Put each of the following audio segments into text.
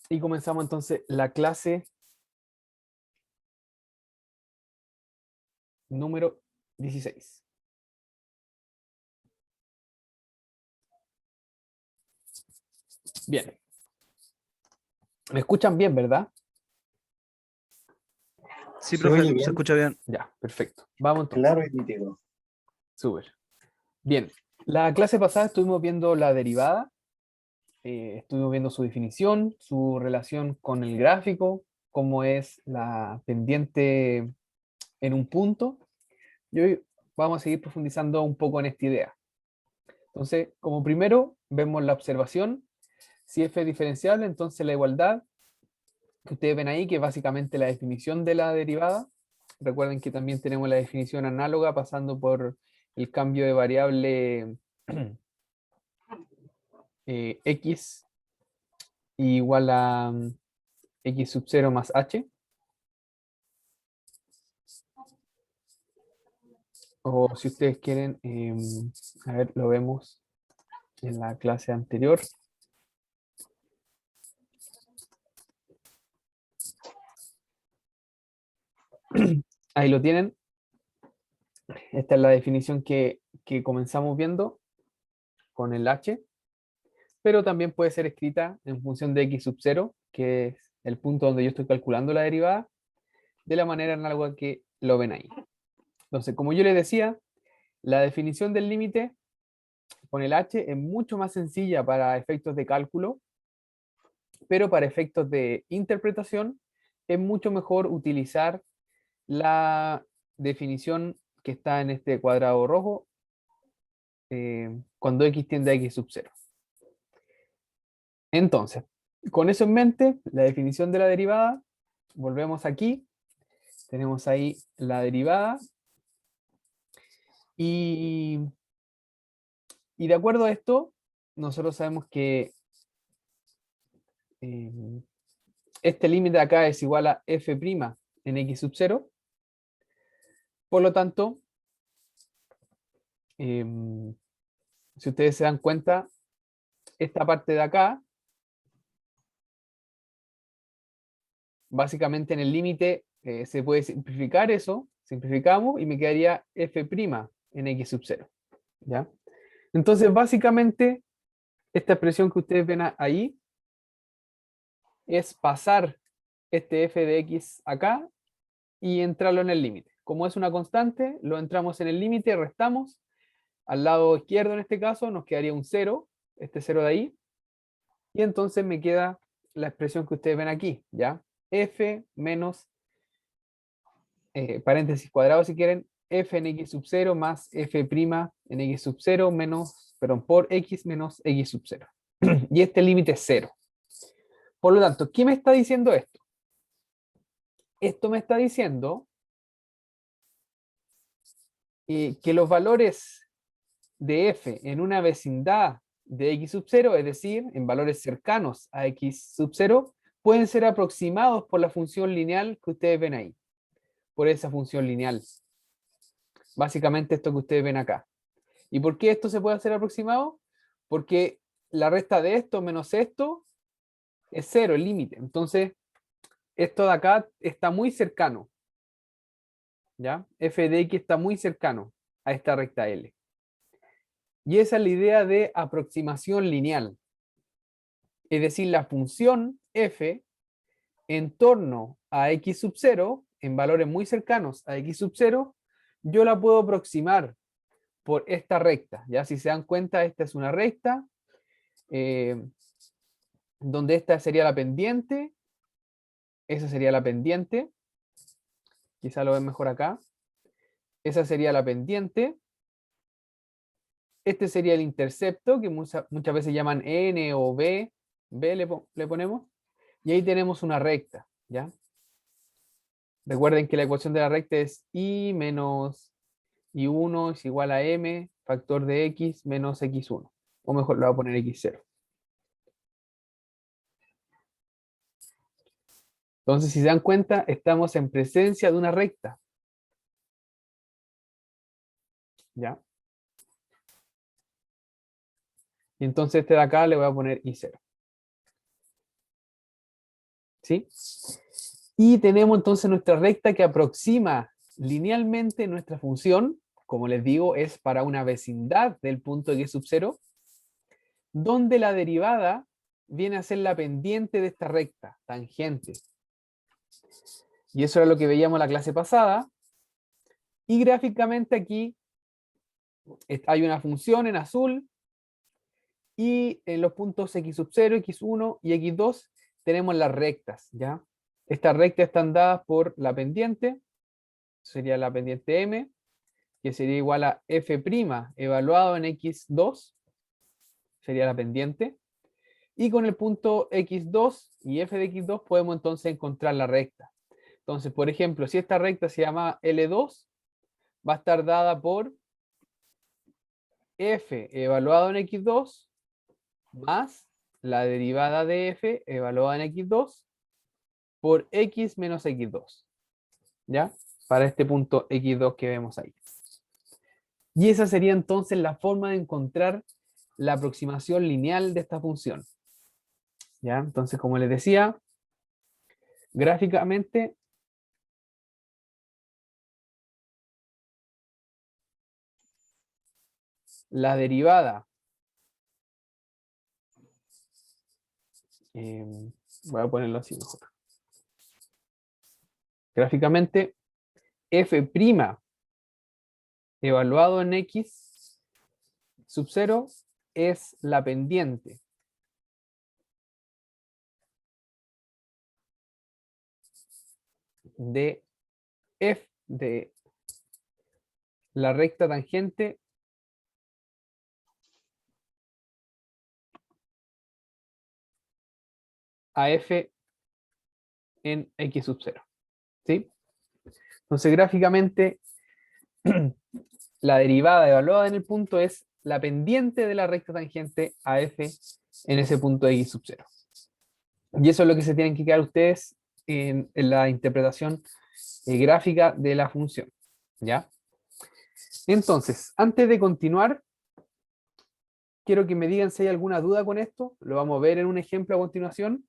Y comenzamos entonces la clase número 16. Bien. ¿Me escuchan bien, verdad? Sí, Se profe, oye se bien, escucha bien. Ya, perfecto. Vamos entonces. claro y nítido. Súper. Bien. La clase pasada estuvimos viendo la derivada, estuvimos viendo su definición, su relación con el gráfico, cómo es la pendiente en un punto. Y hoy vamos a seguir profundizando un poco en esta idea. Entonces, como primero, vemos la observación. Si f es diferenciable, entonces la igualdad que ustedes ven ahí, que es básicamente la definición de la derivada. Recuerden que también tenemos la definición análoga pasando por el cambio de variable x igual a x sub 0 más h. O si ustedes quieren, a ver, lo vemos en la clase anterior. Ahí lo tienen. Esta es la definición que comenzamos viendo con el h, pero también puede ser escrita en función de x sub 0, que es el punto donde yo estoy calculando la derivada, de la manera análoga que lo ven ahí. Entonces, como yo les decía, la definición del límite con el h es mucho más sencilla para efectos de cálculo, pero para efectos de interpretación es mucho mejor utilizar la definición que está en este cuadrado rojo cuando x tiende a x sub 0. Entonces, con eso en mente, la definición de la derivada, volvemos aquí, tenemos ahí la derivada y de acuerdo a esto, nosotros sabemos que este límite acá es igual a f' en x sub 0. Por lo tanto, si ustedes se dan cuenta, esta parte de acá, básicamente en el límite se puede simplificar eso, simplificamos y me quedaría f' en x sub 0. ¿Ya? Entonces, básicamente, esta expresión que ustedes ven ahí es pasar este f de x acá y entrarlo en el límite. Como es una constante, lo entramos en el límite, restamos. Al lado izquierdo, en este caso, nos quedaría un 0, este 0 de ahí. Y entonces me queda la expresión que ustedes ven aquí, ¿ya? F menos, paréntesis cuadrado si quieren, f en x sub 0 más f' en x sub 0 menos, perdón, por x menos x sub 0. Y este límite es 0. Por lo tanto, ¿qué me está diciendo esto? Esto me está diciendo que los valores de f en una vecindad de x sub 0, es decir, en valores cercanos a x sub 0, pueden ser aproximados por la función lineal que ustedes ven ahí, por esa función lineal. Básicamente esto que ustedes ven acá. ¿Y por qué esto se puede hacer aproximado? Porque la resta de esto menos esto es 0, el límite. Entonces, esto de acá está muy cercano. ¿Ya? F de x está muy cercano a esta recta L. Y esa es la idea de aproximación lineal. Es decir, la función f en torno a x sub 0, en valores muy cercanos a x sub 0, yo la puedo aproximar por esta recta. Ya si se dan cuenta, esta es una recta, donde esta sería la pendiente, esa sería la pendiente, quizá lo ven mejor acá, esa sería la pendiente, este sería el intercepto, que muchas veces llaman n o b, le ponemos, y ahí tenemos una recta, ¿ya? Recuerden que la ecuación de la recta es y menos y1 es igual a m factor de x menos x1. O mejor, le voy a poner x0. Entonces, si se dan cuenta, estamos en presencia de una recta. ¿Ya? Y entonces este de acá le voy a poner y0. ¿sí? Y tenemos entonces nuestra recta que aproxima linealmente nuestra función, como les digo, es para una vecindad del punto x sub 0, donde la derivada viene a ser la pendiente de esta recta, tangente. Y eso era lo que veíamos en la clase pasada. Y gráficamente aquí hay una función en azul, y en los puntos x sub 0, x1 y x2 tenemos las rectas, ¿ya? Estas rectas están dadas por la pendiente, sería la pendiente m, que sería igual a f' evaluado en x2, sería la pendiente, y con el punto x2 y f de x2 podemos entonces encontrar la recta. Entonces, por ejemplo, si esta recta se llama L2, va a estar dada por f evaluado en x2 más la derivada de f evaluada en x2 por x menos x2, ¿ya? Para este punto x2 que vemos ahí. Y esa sería entonces la forma de encontrar la aproximación lineal de esta función, ¿ya? Entonces, como les decía, gráficamente la derivada, voy a ponerlo así mejor. Gráficamente, f' evaluado en x sub 0 es la pendiente de f de la recta tangente a f en x sub 0, ¿sí? Entonces, gráficamente, la derivada evaluada en el punto es la pendiente de la recta tangente a f en ese punto de x sub 0. Y eso es lo que se tienen que quedar ustedes en la interpretación gráfica de la función, ¿ya? Entonces, antes de continuar, quiero que me digan si hay alguna duda con esto. Lo vamos a ver en un ejemplo a continuación,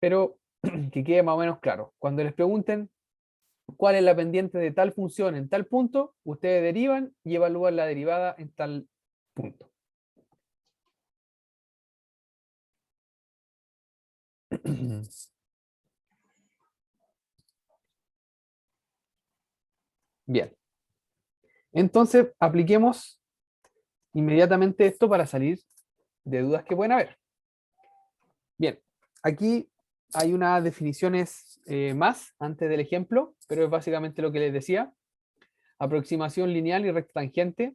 pero que quede más o menos claro. Cuando les pregunten cuál es la pendiente de tal función en tal punto, ustedes derivan y evalúan la derivada en tal punto. Bien, entonces apliquemos inmediatamente esto para salir de dudas que pueden haber. Bien, aquí hay unas definiciones más antes del ejemplo, pero es básicamente lo que les decía. Aproximación lineal y recta tangente.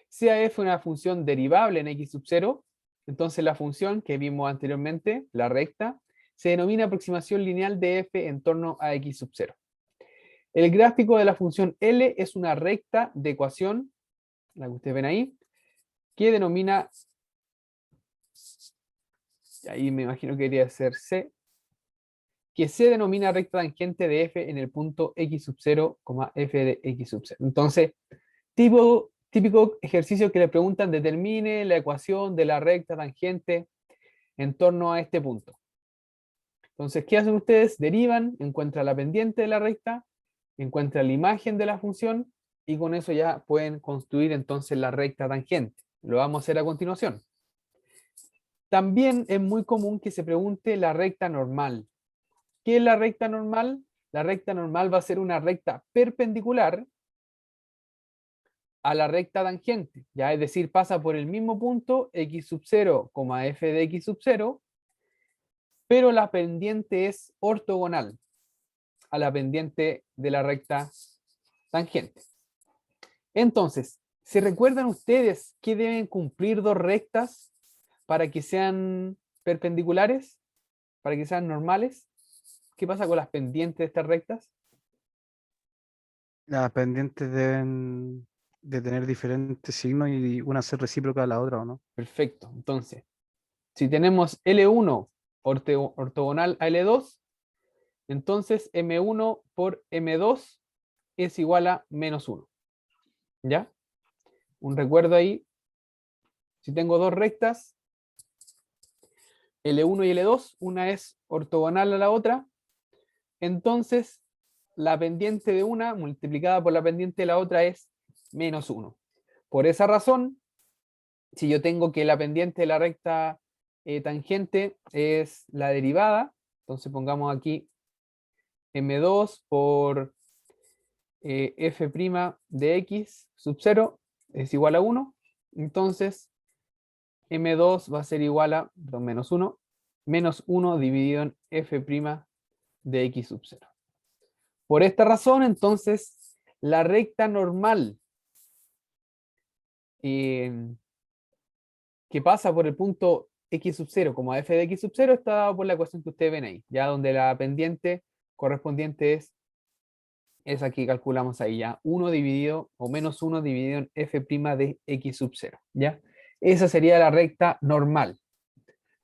Sea f una función derivable en x sub 0, entonces la función que vimos anteriormente, la recta, se denomina aproximación lineal de f en torno a x sub 0. El gráfico de la función L es una recta de ecuación, la que ustedes ven ahí, que denomina, ahí me imagino que debería ser C, que se denomina recta tangente de f en el punto x sub 0, f de x sub 0. Entonces, típico ejercicio que le preguntan, determine la ecuación de la recta tangente en torno a este punto. Entonces, ¿qué hacen ustedes? Derivan, encuentran la pendiente de la recta, encuentran la imagen de la función, y con eso ya pueden construir entonces la recta tangente. Lo vamos a hacer a continuación. También es muy común que se pregunte la recta normal. ¿Qué es la recta normal? La recta normal va a ser una recta perpendicular a la recta tangente, ya es decir, pasa por el mismo punto x sub 0, f de x sub 0, pero la pendiente es ortogonal a la pendiente de la recta tangente. Entonces, ¿se recuerdan ustedes que deben cumplir dos rectas para que sean perpendiculares, para que sean normales? ¿Qué pasa con las pendientes de estas rectas? Las pendientes deben de tener diferentes signos y una ser recíproca a la otra, ¿o no? Perfecto. Entonces, si tenemos L1 ortogonal a L2, entonces M1 por M2 es igual a menos 1. ¿Ya? Un recuerdo ahí. Si tengo dos rectas, L1 y L2, una es ortogonal a la otra, entonces la pendiente de una multiplicada por la pendiente de la otra es menos 1. Por esa razón, si yo tengo que la pendiente de la recta tangente es la derivada, entonces pongamos aquí m2 por f' de x sub 0 es igual a 1, entonces m2 va a ser igual a menos 1 dividido en f' de x sub 0. Por esta razón, entonces, la recta normal que pasa por el punto x sub 0 como f de x sub 0 está dado por la ecuación que ustedes ven ahí, ya donde la pendiente correspondiente es esa que calculamos ahí, ya 1 dividido o menos 1 dividido en f' de x sub 0, ¿ya? Esa sería la recta normal.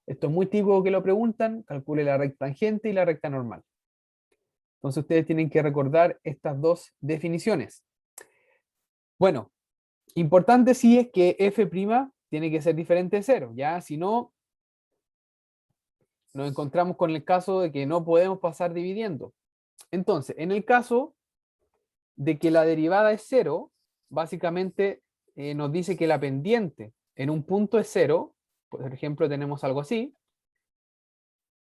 Esto es muy típico que lo preguntan, calcule la recta tangente y la recta normal. Entonces ustedes tienen que recordar estas dos definiciones. Bueno, importante sí es que f' tiene que ser diferente de 0, ¿ya? Si no, nos encontramos con el caso de que no podemos pasar dividiendo. Entonces, en el caso de que la derivada es 0, básicamente nos dice que la pendiente en un punto es 0, por ejemplo tenemos algo así,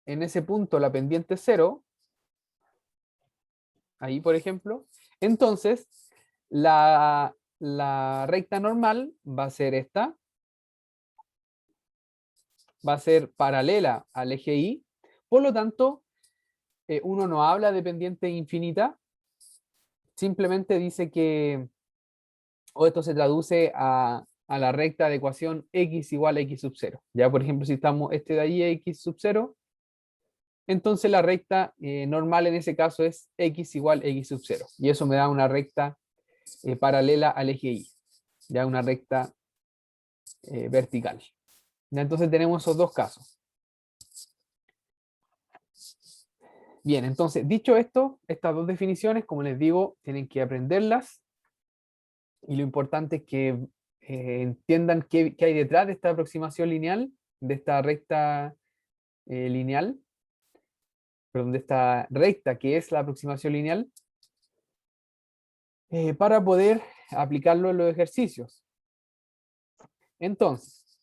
en ese punto la pendiente es 0, ahí por ejemplo, entonces la recta normal va a ser esta, va a ser paralela al eje Y, por lo tanto, uno no habla de pendiente infinita, simplemente dice que, o esto se traduce a la recta de ecuación x igual a x sub 0. Ya, por ejemplo, si estamos este de ahí x sub 0, entonces la recta normal en ese caso es x igual a x sub 0. Y eso me da una recta paralela al eje Y, ya una recta vertical. Ya, entonces tenemos esos dos casos. Bien, entonces, dicho esto, estas dos definiciones, como les digo, tienen que aprenderlas. Y lo importante es que entiendan qué hay detrás de esta aproximación lineal, de esta recta lineal, perdón, de esta recta que es la aproximación lineal, para poder aplicarlo en los ejercicios. Entonces,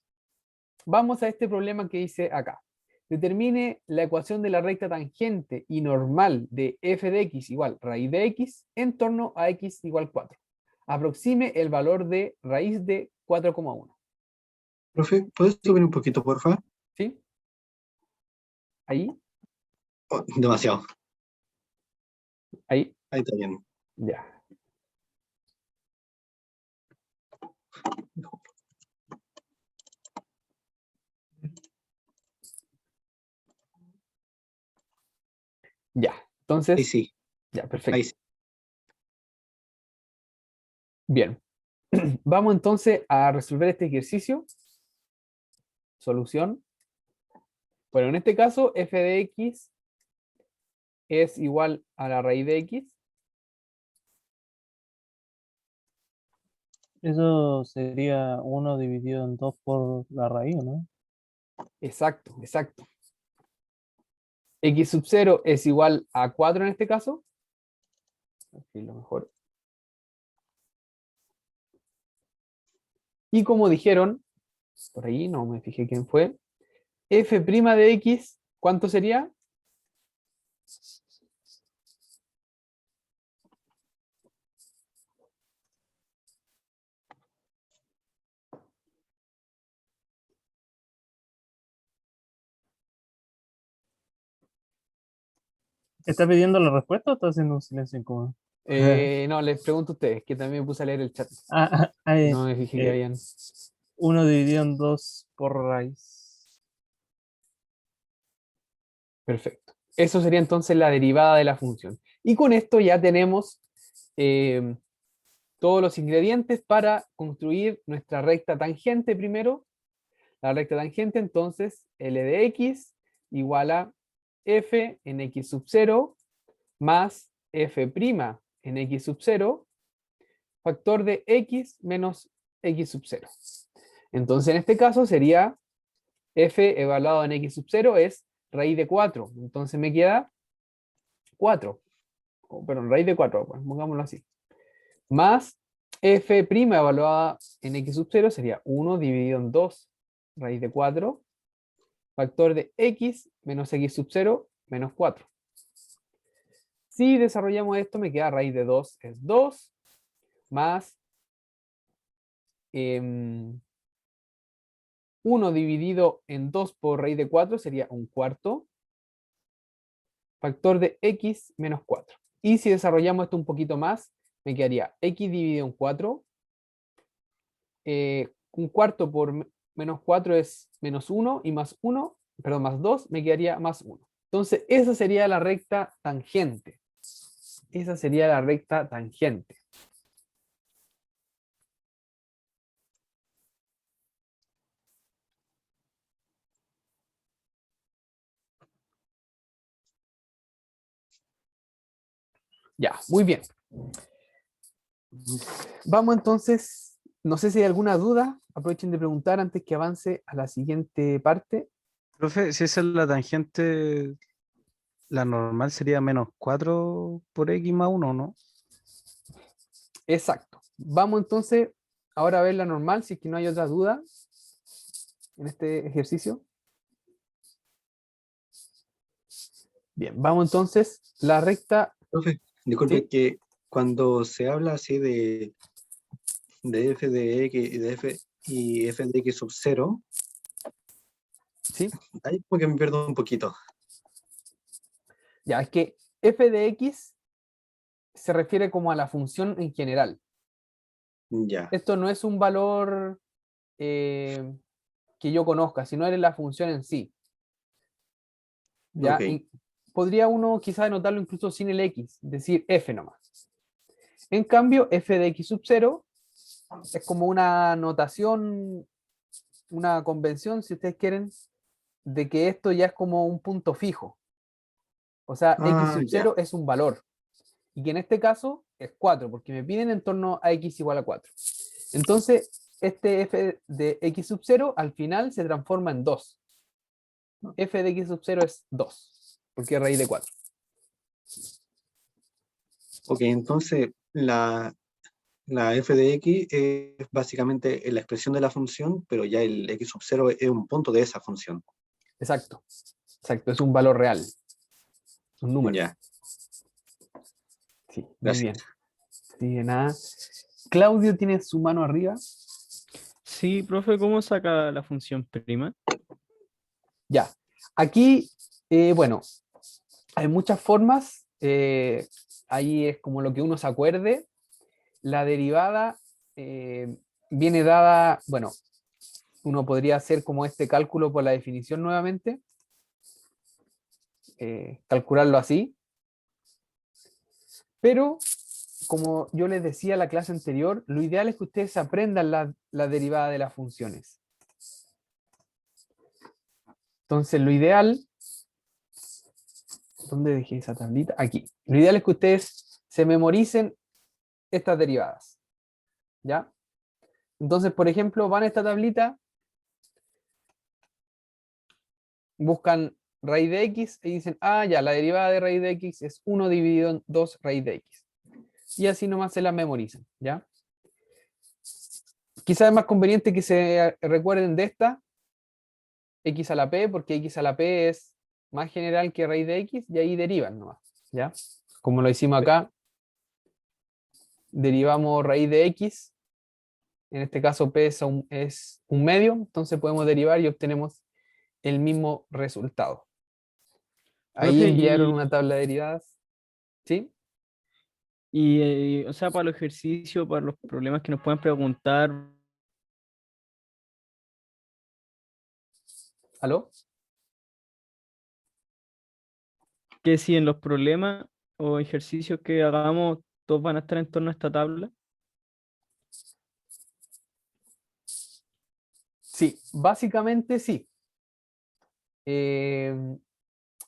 vamos a este problema que dice acá. Determine la ecuación de la recta tangente y normal de f de x igual raíz de x en torno a x igual 4. Aproxime el valor de raíz de 4,1. Profe, ¿puedes subir un poquito, porfa? ¿Sí? Ahí, Oh, demasiado. ahí, Ahí está bien. ya. Ya, Ahí entonces, sí, ya, ahí perfecto. sí. Bien, vamos entonces a resolver este ejercicio. Solución. Bueno, en este caso, f de x es igual a la raíz de x. Eso sería 1 dividido en 2 por la raíz, ¿no? Exacto, exacto. X sub 0 es igual a 4 en este caso. Así lo mejor. Y como dijeron, por ahí no me fijé quién fue, f' de x, ¿cuánto sería? ¿Está pidiendo la respuesta o está haciendo un silencio incómodo? No, les pregunto a ustedes, que también me puse a leer el chat. Ah, No me fijé que habían. 1 dividido en 2 por raíz. Perfecto. Eso sería entonces la derivada de la función. Y con esto ya tenemos todos los ingredientes para construir nuestra recta tangente primero. La recta tangente, entonces, L de x igual a f en x sub 0 más f' en x sub 0, factor de x menos x sub 0. Entonces, en este caso sería f evaluado en x sub 0 es raíz de 4. Entonces me queda 4. Perdón, raíz de 4, pues, pongámoslo así. Más f' evaluada en x sub 0 sería 1 dividido en 2 raíz de 4, factor de x menos x sub 0 menos 4. Si desarrollamos esto, me queda raíz de 2 es 2, más 1 dividido en 2 por raíz de 4 sería un cuarto, factor de x menos 4. Y si desarrollamos esto un poquito más, me quedaría x dividido en 4. Un cuarto por menos 4 es menos 1, y más 1, perdón, más 2, me quedaría más 1. Entonces, esa sería la recta tangente. Esa sería la recta tangente. Ya, muy bien. Vamos entonces, no sé si hay alguna duda, aprovechen de preguntar antes que avance a la siguiente parte. Profe, si esa es la tangente, la normal sería menos 4 por x más 1, ¿no? Exacto. Vamos entonces ahora a ver la normal, si es que no hay otra duda en este ejercicio. Bien, vamos entonces, la recta, Profe, disculpe ¿sí? que cuando se habla así de f de x y f de x sub 0, ¿Sí? ahí como que me pierdo un poquito. Ya, es que f de x se refiere como a la función en general. Ya, Esto no es un valor que yo conozca, sino es la función en sí. ¿Ya? ok. Y podría uno quizás anotarlo incluso sin el x, decir f nomás. En cambio, f de x sub 0 es como una notación, una convención, si ustedes quieren, de que esto ya es como un punto fijo. O sea, x Ah, sub ya, 0 es un valor. Y que en este caso es 4, porque me piden en torno a x igual a 4. Entonces, este f de x sub 0 al final se transforma en 2. F de x sub 0 es 2, porque es raíz de 4. ok, entonces la f de x es básicamente la expresión de la función, pero ya el x sub 0 es un punto de esa función. Exacto. Exacto, es un valor real. Un número. Ya, Sí, muy gracias. bien. Sí, de nada. Claudio tiene su mano arriba. Sí, profe, ¿cómo saca la función prima? Ya. Aquí, bueno, hay muchas formas. Ahí es como lo que uno se acuerde. La derivada viene dada, bueno, uno podría hacer como este cálculo por la definición nuevamente. Calcularlo así. Pero, como yo les decía en la clase anterior, lo ideal es que ustedes aprendan la derivada de las funciones. Entonces, lo ideal, ¿dónde dejé esa tablita? Aquí. Lo ideal es que ustedes se memoricen estas derivadas. ¿Ya? Entonces, por ejemplo, van a esta tablita, buscan raíz de x y dicen, ah, ya, la derivada de raíz de x es 1 dividido en 2 raíz de x. Y así nomás se la memorizan, ¿ya? Quizás es más conveniente que se recuerden de esta, x a la p, porque x a la p es más general que raíz de x, y ahí derivan nomás, ¿ya? Como lo hicimos acá, derivamos raíz de x, en este caso p es un medio, entonces podemos derivar y obtenemos el mismo resultado. Ahí Profe, enviaron una tabla de derivadas, ¿sí? o sea, para los ejercicios, para los problemas que nos pueden preguntar, ¿Aló? que si en los problemas o ejercicios que hagamos, todos van a estar en torno a esta tabla. Sí, básicamente sí. Eh,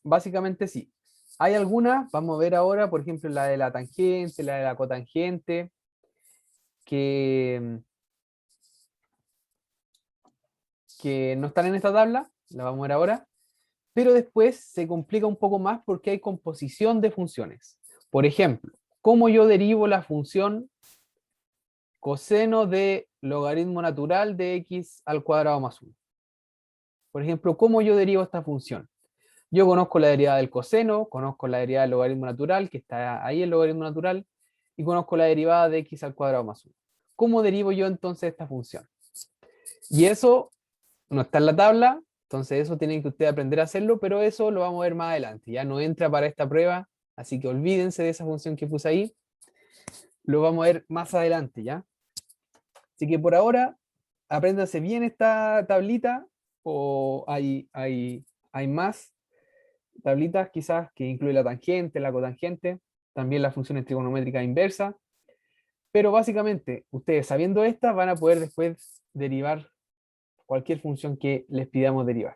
básicamente sí. Hay algunas, vamos a ver ahora, por ejemplo, la de la tangente, la de la cotangente, que no están en esta tabla, la vamos a ver ahora, pero después se complica un poco más porque hay composición de funciones. Por ejemplo, ¿cómo yo derivo la función coseno de logaritmo natural de x al cuadrado más 1? Por ejemplo, ¿cómo yo derivo esta función? Yo conozco la derivada del coseno, conozco la derivada del logaritmo natural, que está ahí el logaritmo natural, y conozco la derivada de x al cuadrado más 1. ¿Cómo derivo yo entonces esta función? Y eso no está en la tabla, entonces eso tienen que ustedes aprender a hacerlo, pero eso lo vamos a ver más adelante. Ya no entra para esta prueba, así que olvídense de esa función que puse ahí. Lo vamos a ver más adelante, ¿ya? Así que por ahora, apréndanse bien esta tablita, o hay más tablitas quizás que incluye la tangente, la cotangente, también las funciones trigonométricas inversas, pero básicamente ustedes sabiendo estas van a poder después derivar cualquier función que les pidamos derivar.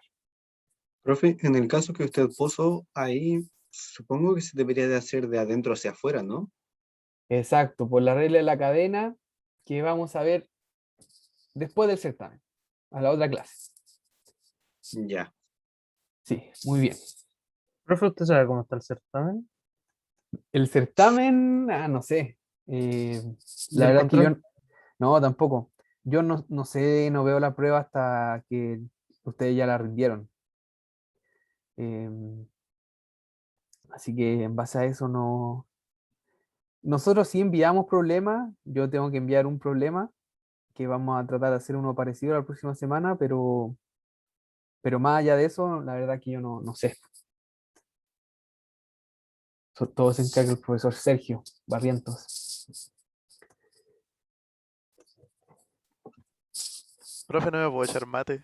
Profe, en el caso que usted puso ahí, supongo que se debería de hacer de adentro hacia afuera, ¿no? Exacto, por la regla de la cadena que vamos a ver después del certamen, a la otra clase. Ya. Sí, muy bien. Profe, ¿usted sabe cómo está el certamen? El certamen, no sé. La ¿Del verdad es que yo control? no, tampoco. Yo no sé, no veo la prueba hasta que ustedes ya la rindieron. Así que en base a eso no. Nosotros sí enviamos problemas. Yo tengo que enviar un problema que vamos a tratar de hacer uno parecido la próxima semana, pero más allá de eso, la verdad que yo no sé. Todo se encarga el profesor Sergio Barrientos. Profe, no me puedo echar mate.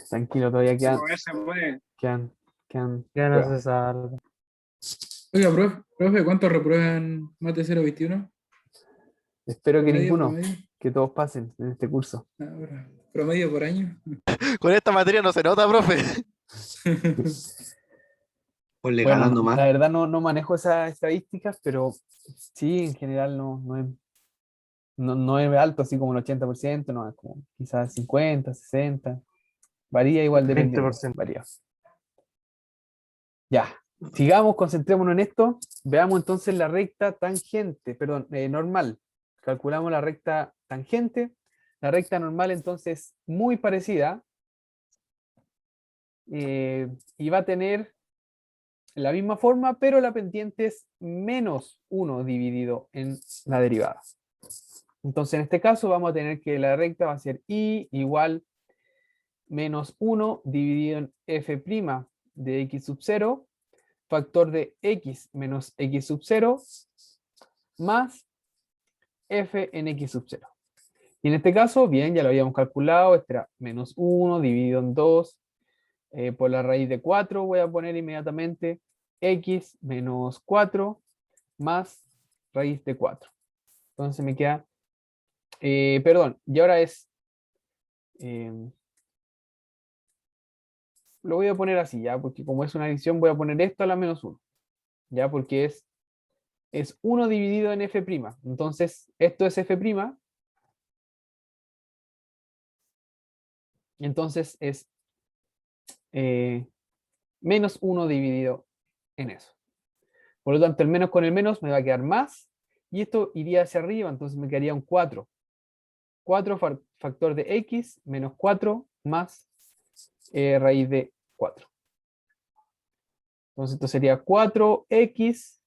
Tranquilo, todavía Se puede. quedan Ya no pruebas. se sabe. Oiga, profe, ¿cuántos reprueban mate 021? Espero que ¿Promedio, ninguno, promedio? que todos pasen en este curso. Ahora, ¿promedio por año? Con esta materia no se nota, profe. Ponle Bueno, ganando más. la verdad no manejo esas estadísticas, pero sí, en general no es alto, así como el 80%, no, es como quizás 50, 60, varía igual dependiendo, 20%. varía. Ya, sigamos, concentrémonos en esto, veamos entonces la recta tangente, perdón, normal. Calculamos la recta tangente, la recta normal entonces muy parecida, y va a tener la misma forma, pero la pendiente es menos 1 dividido en la derivada. Entonces en este caso vamos a tener que la recta va a ser y igual menos 1 dividido en f' de x sub 0, factor de x menos x sub 0, más f en x sub 0. Y en este caso, bien, ya lo habíamos calculado, este era menos 1 dividido en 2, por la raíz de 4 voy a poner inmediatamente x menos 4 más raíz de 4. Entonces me queda, perdón, y ahora es, lo voy a poner así, ya, porque como es una adición voy a poner esto a la menos 1, ya, porque es 1 dividido en f', entonces esto es f', entonces es menos 1 dividido en eso. Por lo tanto, el menos con el menos me va a quedar más, y esto iría hacia arriba, entonces me quedaría un 4. 4 factor de x menos 4 más raíz de 4. Entonces esto sería 4x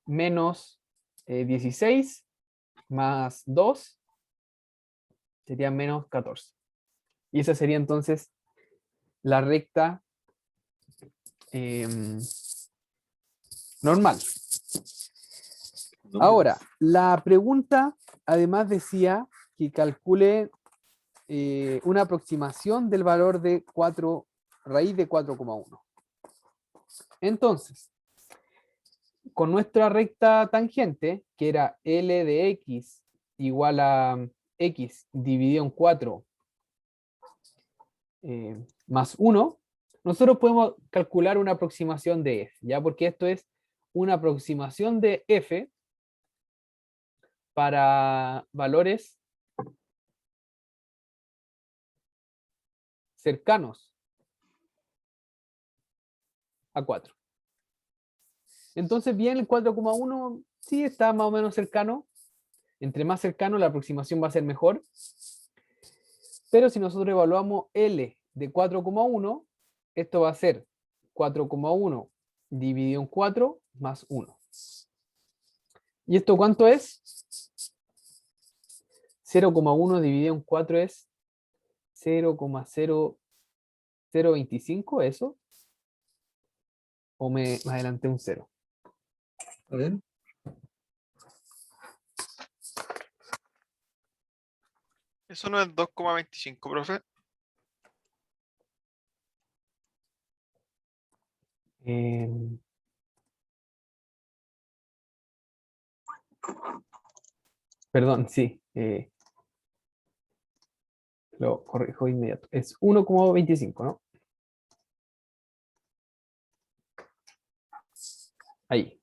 menos 16 más 2 sería menos 14. Y esa sería entonces la recta normal. ¿No? Ahora, la pregunta además decía que calcule una aproximación del valor de 4, raíz de 4,1. Entonces, con nuestra recta tangente, que era L de x igual a x dividido en 4 más 1, nosotros podemos calcular una aproximación de f, ¿ya? Porque esto es una aproximación de f para valores cercanos a 4. Entonces, bien, el 4,1 sí está más o menos cercano. Entre más cercano, la aproximación va a ser mejor. Pero si nosotros evaluamos L de 4,1, esto va a ser 4,1 dividido en 4 más 1. ¿Y esto cuánto es? 0,1 dividido en 4 es 0,0025, ¿eso? ¿O me adelanté un 0? A ver. Eso no es 2,25, profe. Perdón, sí. Lo corrijo inmediato. Es 1,25, ¿no? Ahí.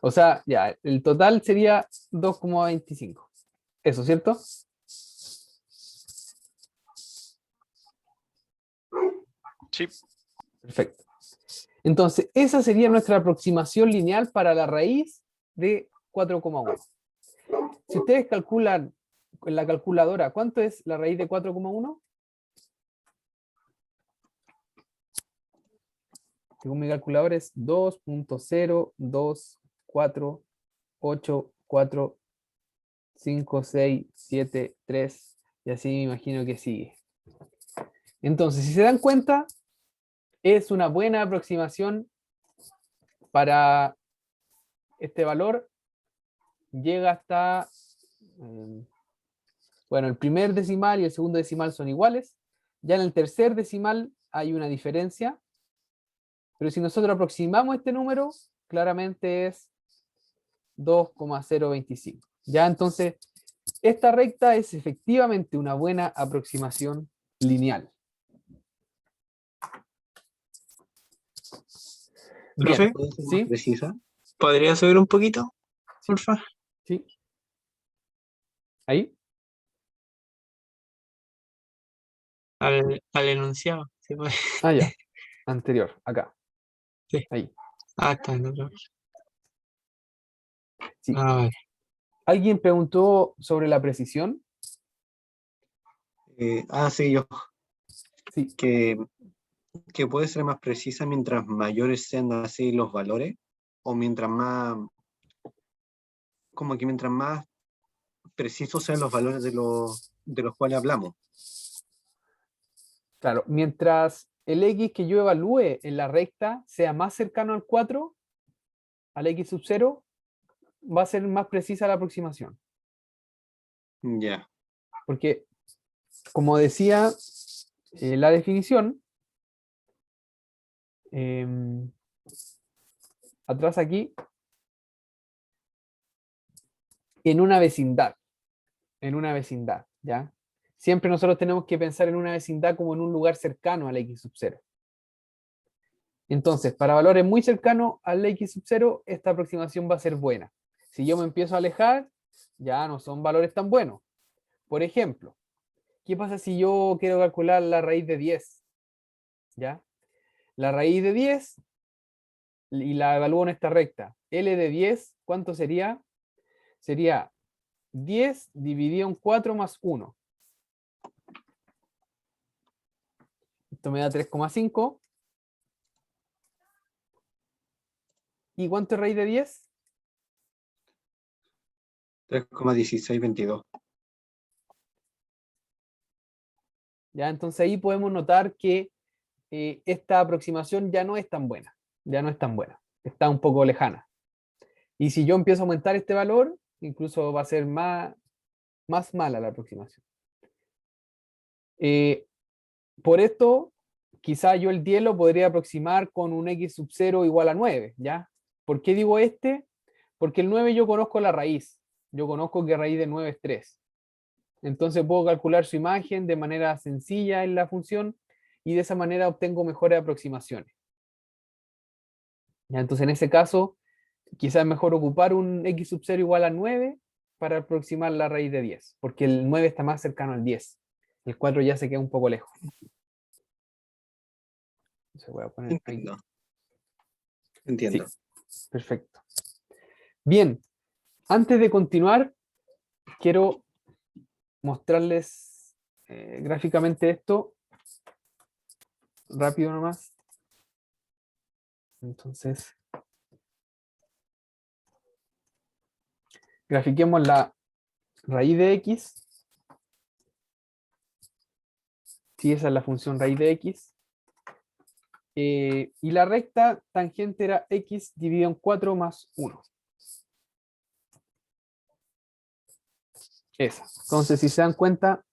O sea, ya, el total sería 2,25. Eso, ¿cierto? Sí. Perfecto. Entonces, esa sería nuestra aproximación lineal para la raíz de 4,1. Si ustedes calculan en la calculadora, ¿cuánto es la raíz de 4,1? Según mi calculadora es 2.024845673 y así me imagino que sigue. Entonces, si se dan cuenta, es una buena aproximación para este valor. Llega hasta, bueno, el primer decimal y el segundo decimal son iguales. Ya en el tercer decimal hay una diferencia. Pero si nosotros aproximamos este número, claramente es 2,025. Ya entonces, esta recta es efectivamente una buena aproximación lineal. Bien, Profe, ¿Puede ser más ¿sí? precisa? ¿podría subir un poquito? Porfa. ¿Sí? ¿Ahí? Al enunciado. ¿Sí puede? Ah, ya. Anterior, acá. Sí. Ahí. Ah, está bien, profe. Sí. Ah, vale. ¿Alguien preguntó sobre la precisión? Sí, yo. Sí. Que puede ser más precisa mientras mayores sean así los valores, o mientras más, como que mientras más precisos sean los valores de los cuales hablamos. Claro, mientras el x que yo evalúe en la recta sea más cercano al 4, al x sub 0, va a ser más precisa la aproximación. Ya. Porque, como decía la definición, atrás aquí, en una vecindad, ¿ya? Siempre nosotros tenemos que pensar en una vecindad como en un lugar cercano al x sub 0. Entonces, para valores muy cercanos al x sub 0, esta aproximación va a ser buena. Si yo me empiezo a alejar, ya no son valores tan buenos. Por ejemplo, ¿qué pasa si yo quiero calcular la raíz de 10? ¿Ya? La raíz de 10 y la evalúo en esta recta. L de 10, ¿cuánto sería? Sería 10 dividido en 4 más 1. Esto me da 3,5. ¿Y cuánto es raíz de 10? 3,1622. ¿Ya? Entonces ahí podemos notar que esta aproximación ya no es tan buena. Ya no es tan buena. Está un poco lejana. Y si yo empiezo a aumentar este valor, incluso va a ser más mala la aproximación. Por esto, quizá yo el 10 lo podría aproximar con un x sub 0 igual a 9, ¿ya? ¿Por qué digo este? Porque el 9 yo conozco la raíz. Yo conozco que raíz de 9 es 3. Entonces puedo calcular su imagen de manera sencilla en la función y de esa manera obtengo mejores aproximaciones. ¿Ya? Entonces en ese caso, quizás es mejor ocupar un x sub 0 igual a 9 para aproximar la raíz de 10, porque el 9 está más cercano al 10. El 4 ya se queda un poco lejos. Se voy a poner ahí. Entiendo. Entiendo. Sí, perfecto. Bien, antes de continuar, quiero mostrarles gráficamente esto. Rápido nomás. Entonces, grafiquemos la raíz de x. Sí, esa es la función raíz de x. Y la recta tangente era x dividido en 4 más 1. Esa. Entonces, si se dan cuenta,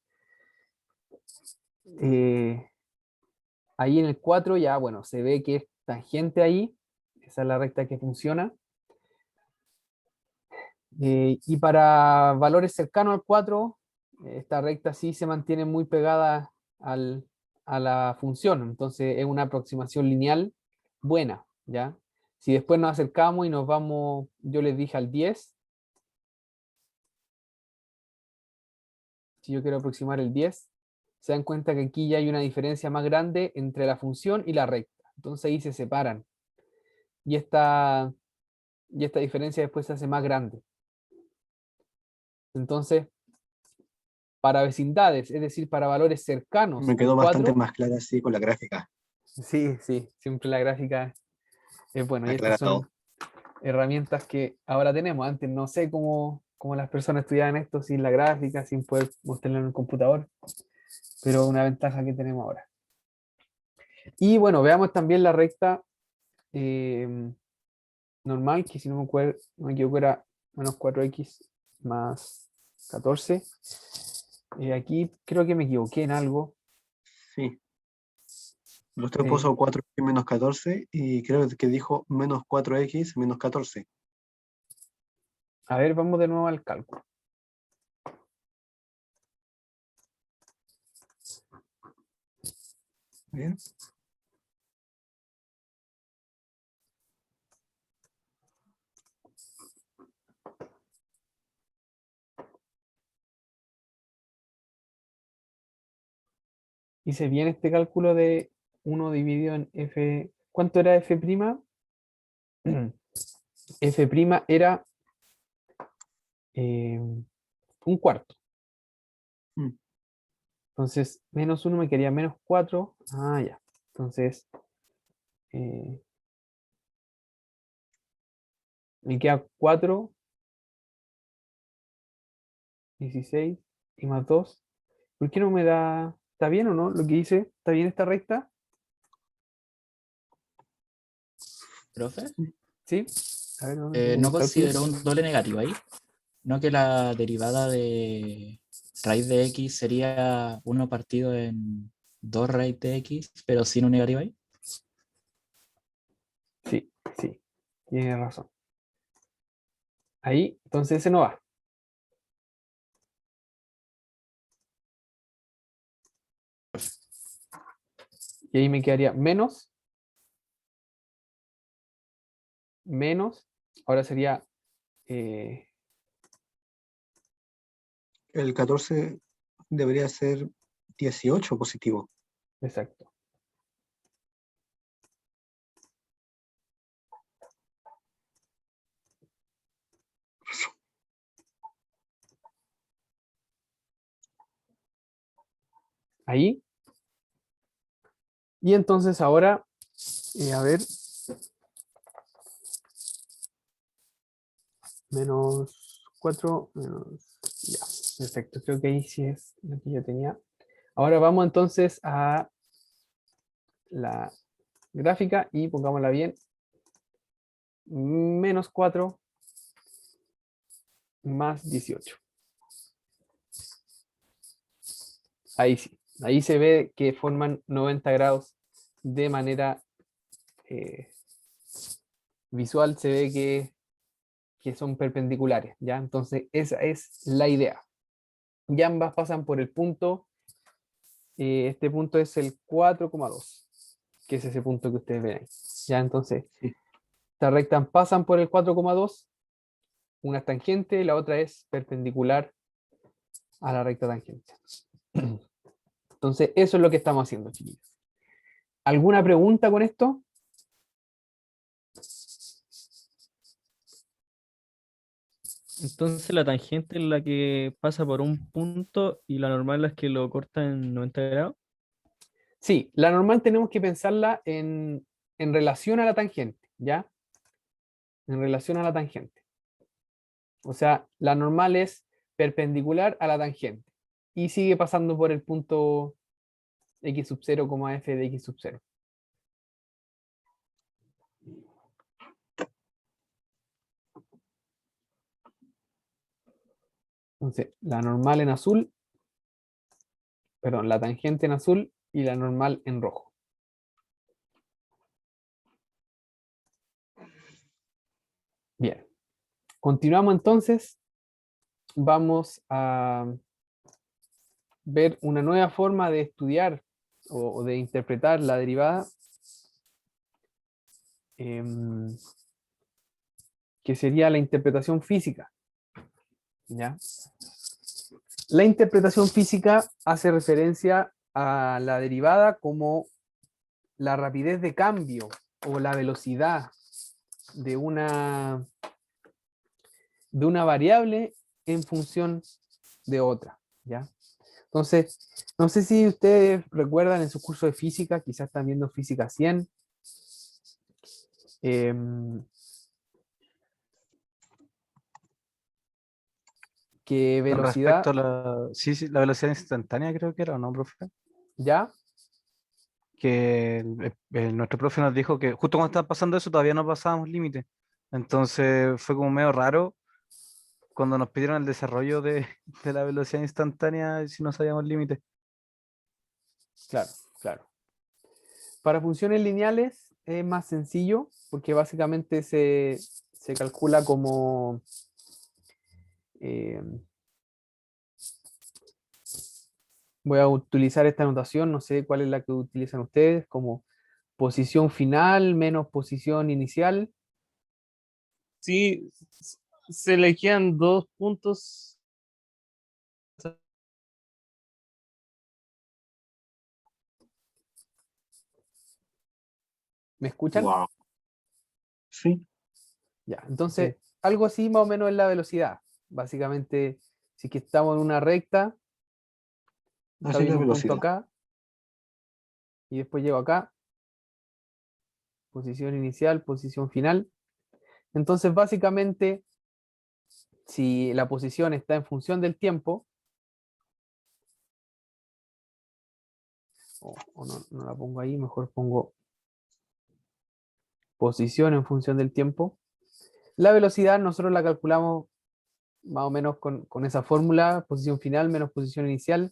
ahí en el 4 ya, bueno, se ve que es tangente ahí. Esa es la recta que funciona. Y para valores cercanos al 4, esta recta sí se mantiene muy pegada a la función. Entonces es una aproximación lineal buena, ¿ya? Si después nos acercamos y nos vamos, yo les dije al 10. Si yo quiero aproximar el 10, se dan cuenta que aquí ya hay una diferencia más grande entre la función y la recta. Entonces ahí se separan. Y esta diferencia después se hace más grande. Entonces, para vecindades, es decir, para valores cercanos Me quedó al bastante 4, más clara así con la gráfica. sí, siempre la gráfica es bueno. Y Aclara estas son todo. herramientas que ahora tenemos. Antes no sé cómo las personas estudiaban esto sin la gráfica, sin poder mostrarlo en el computador, pero una ventaja que tenemos ahora. Y bueno, veamos también la recta normal, que si no me equivoco era menos 4x más 14. Aquí creo que me equivoqué en algo. Sí. Usted puso 4x menos 14 y creo que dijo menos 4x menos 14. A ver, vamos de nuevo al cálculo. Bien. Hice bien este cálculo de 1 dividido en f. ¿Cuánto era f'? F' era un cuarto. Mm. Entonces, menos 1 me quedaría menos 4. Ah, ya. Entonces, me queda 4, 16 y más 2. ¿Por qué no me da? ¿Está bien o no lo que hice? ¿Está bien esta recta? Profe, ¿Sí? A ver, ¿dónde tengo no mis cálculos? considero un doble negativo ahí. No que la derivada de raíz de x sería 1 partido en 2 raíz de x, pero sin un negativo ahí. Sí, tiene razón. Ahí, entonces ese no va. Y ahí me quedaría menos, ahora sería, El 14 debería ser 18 positivo. exacto. Ahí. Y entonces ahora, a ver, menos 4, ya, perfecto. Creo que ahí sí es lo que yo tenía. Ahora vamos entonces a la gráfica y pongámosla bien. Menos 4 más 18. Ahí sí. Ahí se ve que forman 90 grados de manera visual. Se ve que son perpendiculares, ¿ya? Entonces esa es la idea. Y ambas pasan por el punto. Este punto es el 4,2, que es ese punto que ustedes ven ahí. ¿Ya? Entonces, Sí. estas rectas pasan por el 4,2. Una es tangente y la otra es perpendicular a la recta tangente. Entonces, eso es lo que estamos haciendo, chiquillos. ¿Alguna pregunta con esto? Entonces la tangente es la que pasa por un punto y la normal es la que lo corta en 90 grados. Sí, la normal tenemos que pensarla en relación a la tangente, ¿ya? En relación a la tangente. O sea, la normal es perpendicular a la tangente y sigue pasando por el punto x sub 0, f de x sub 0. Entonces, la normal en azul, perdón, la tangente en azul y la normal en rojo. Bien. Continuamos entonces. Vamos a ver una nueva forma de estudiar o de interpretar la derivada, que sería la interpretación física. ¿Ya? La interpretación física hace referencia a la derivada como la rapidez de cambio o la velocidad de una variable en función de otra, ¿ya? Entonces, no sé si ustedes recuerdan en su curso de física, quizás están viendo física 100, que Con velocidad, respecto a la, sí, sí, la velocidad instantánea creo que era, ¿o no, profe? ¿ya? Que nuestro profe nos dijo que justo cuando estaba pasando eso todavía no pasábamos límite. Entonces fue como medio raro cuando nos pidieron el desarrollo de, de la velocidad instantánea si no sabíamos límite. Claro, claro. Para funciones lineales es más sencillo porque básicamente se calcula como voy a utilizar esta notación, no sé cuál es la que utilizan ustedes, como posición final menos posición inicial. Sí, se elegían 2 puntos. ¿Me escuchan? Wow. Sí, Ya, entonces, algo así más o menos es la velocidad. Básicamente, si que estamos en una recta, está así es bien la un punto velocidad. acá, y después llego acá, posición inicial, posición final. Entonces, básicamente, si la posición está en función del tiempo, o no la pongo ahí, mejor pongo posición en función del tiempo. La velocidad nosotros la calculamos más o menos con esa fórmula, posición final menos posición inicial,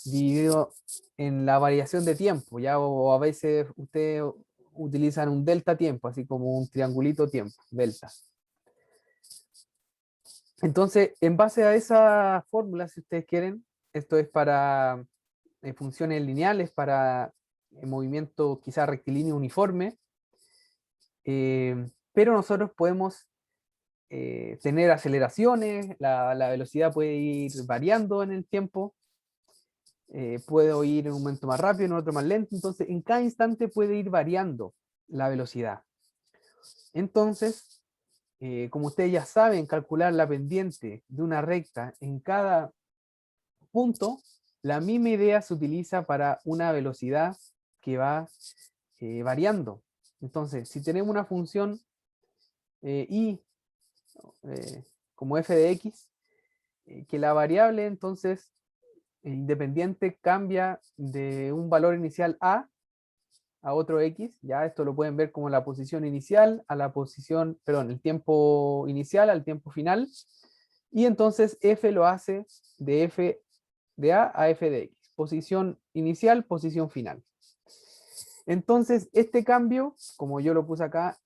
dividido en la variación de tiempo, ¿ya? O a veces ustedes utilizan un delta tiempo, así como un triangulito tiempo, delta. Entonces, en base a esa fórmula, si ustedes quieren, esto es para funciones lineales, para movimiento quizá rectilíneo uniforme, pero nosotros podemos tener aceleraciones, la velocidad puede ir variando en el tiempo, puedo ir en un momento más rápido, en otro más lento, entonces en cada instante puede ir variando la velocidad. Entonces, como ustedes ya saben calcular la pendiente de una recta en cada punto, la misma idea se utiliza para una velocidad que va variando. Entonces, si tenemos una función y como f de x, que la variable entonces independiente cambia de un valor inicial a otro x, ya esto lo pueden ver como la posición inicial a la posición, perdón, el tiempo inicial al tiempo final, y entonces f lo hace de f de a f de x, posición inicial, posición final. Entonces, este cambio, como yo lo puse acá,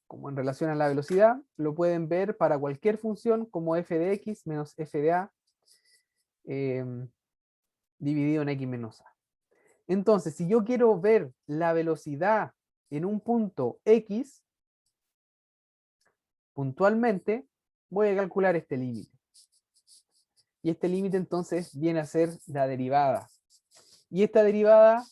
como en relación a la velocidad, lo pueden ver para cualquier función como f de x menos f de a dividido en x menos a. Entonces, si yo quiero ver la velocidad en un punto x, puntualmente, voy a calcular este límite. Y este límite entonces viene a ser la derivada. Y esta derivada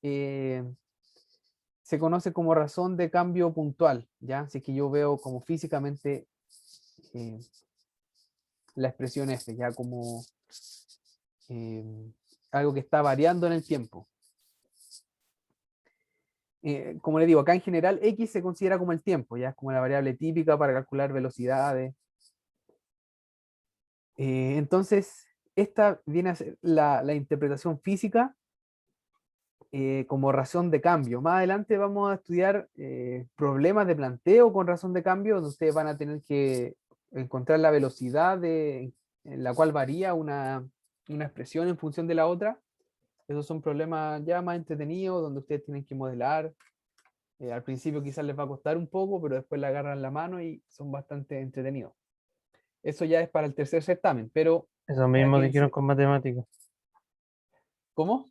se conoce como razón de cambio puntual, ¿ya? Así que yo veo como físicamente la expresión f, ya como algo que está variando en el tiempo. Como les digo, acá en general x se considera como el tiempo, ya es como la variable típica para calcular velocidades. Entonces, esta viene a ser la interpretación física como razón de cambio. Más adelante vamos a estudiar problemas de planteo con razón de cambio, donde ustedes van a tener que encontrar la velocidad en la cual varía una expresión en función de la otra. Esos son problemas ya más entretenidos, donde ustedes tienen que modelar. Al principio quizás les va a costar un poco, pero después le agarran la mano y son bastante entretenidos. Eso ya es para el tercer certamen, pero... Eso mismo quédense- dijeron con matemáticas. ¿Cómo?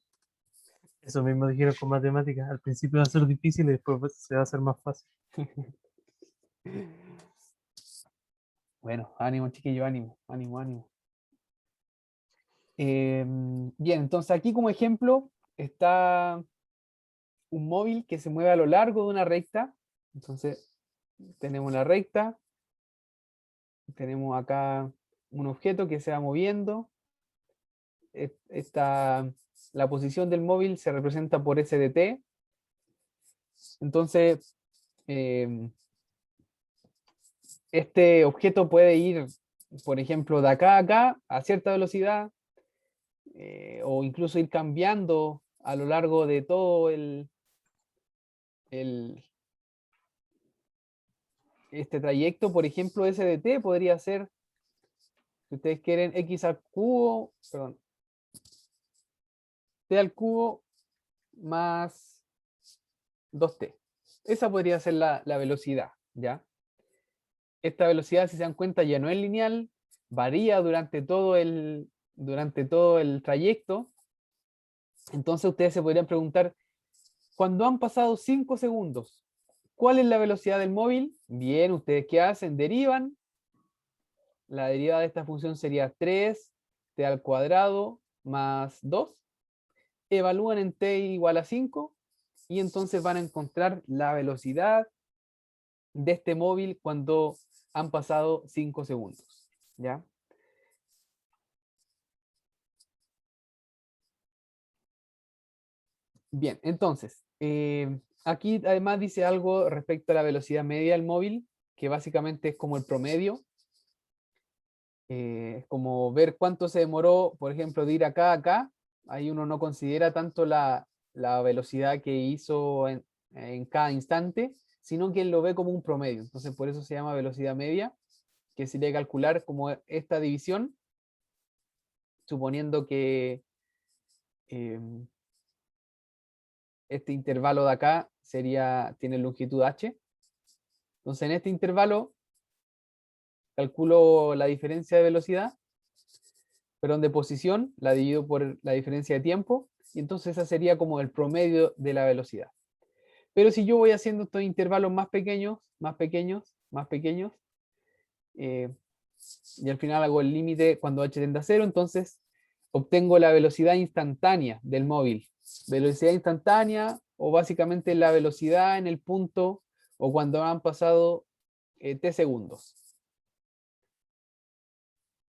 Eso mismo dijeron con matemáticas. Al principio va a ser difícil y después se va a hacer más fácil. Bueno, ánimo chiquillo, ánimo, ánimo, ánimo. Bien, entonces aquí como ejemplo está un móvil que se mueve a lo largo de una recta. Entonces tenemos la recta, tenemos acá un objeto que se va moviendo. La posición del móvil se representa por S de t. Entonces, este objeto puede ir, por ejemplo, de acá a acá a cierta velocidad, o incluso ir cambiando a lo largo de todo este trayecto. Por ejemplo, S de t podría ser, si ustedes quieren, x al cubo, perdón, t al cubo más 2t. Esa podría ser la velocidad, ¿ya? Esta velocidad, si se dan cuenta, ya no es lineal, varía durante todo el trayecto. Entonces ustedes se podrían preguntar, cuando han pasado 5 segundos, ¿cuál es la velocidad del móvil? Bien, ¿ustedes qué hacen? Derivan. La derivada de esta función sería 3t al cuadrado más 2. Evalúan en t igual a 5 y entonces van a encontrar la velocidad de este móvil cuando han pasado 5 segundos. ¿Ya? Bien, entonces, aquí además dice algo respecto a la velocidad media del móvil, que básicamente es como el promedio. Como ver cuánto se demoró, por ejemplo, de ir acá a acá. Ahí uno no considera tanto la velocidad que hizo en cada instante, sino que él lo ve como un promedio. Entonces, por eso se llama velocidad media, que sería calcular como esta división, suponiendo que este intervalo de acá tiene longitud h. Entonces, en este intervalo calculo la diferencia de velocidad, perdón, de posición, la divido por la diferencia de tiempo, y entonces esa sería como el promedio de la velocidad. Pero si yo voy haciendo estos intervalos más pequeños, más pequeños, más pequeños, y al final hago el límite cuando h tiende a 0, entonces obtengo la velocidad instantánea del móvil. Velocidad instantánea, o básicamente la velocidad en el punto, o cuando han pasado t segundos.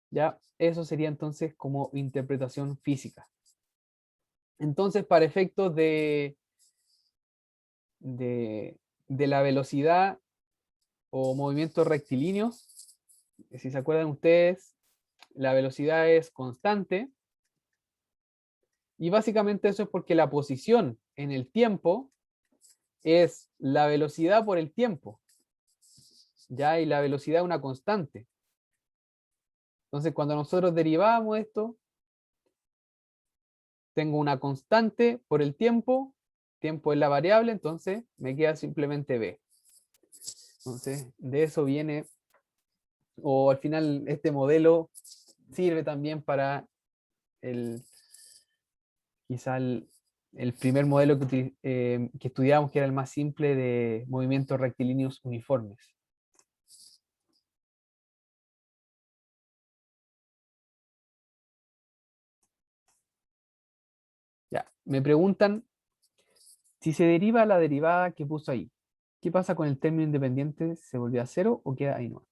¿Ya? Eso sería entonces como interpretación física. Entonces, para efectos de la velocidad o movimientos rectilíneos, si se acuerdan ustedes, la velocidad es constante. Y básicamente eso es porque la posición en el tiempo es la velocidad por el tiempo. ¿Ya? Y la velocidad es una constante. Entonces, cuando nosotros derivamos esto, tengo una constante por el tiempo es la variable, entonces me queda simplemente b. Entonces, de eso viene, o al final este modelo sirve también para quizá el primer modelo que estudiamos, que era el más simple de movimientos rectilíneos uniformes. Ya, me preguntan Si se deriva la derivada que puso ahí, ¿qué pasa con el término independiente? ¿Se volvió a cero o queda ahí no?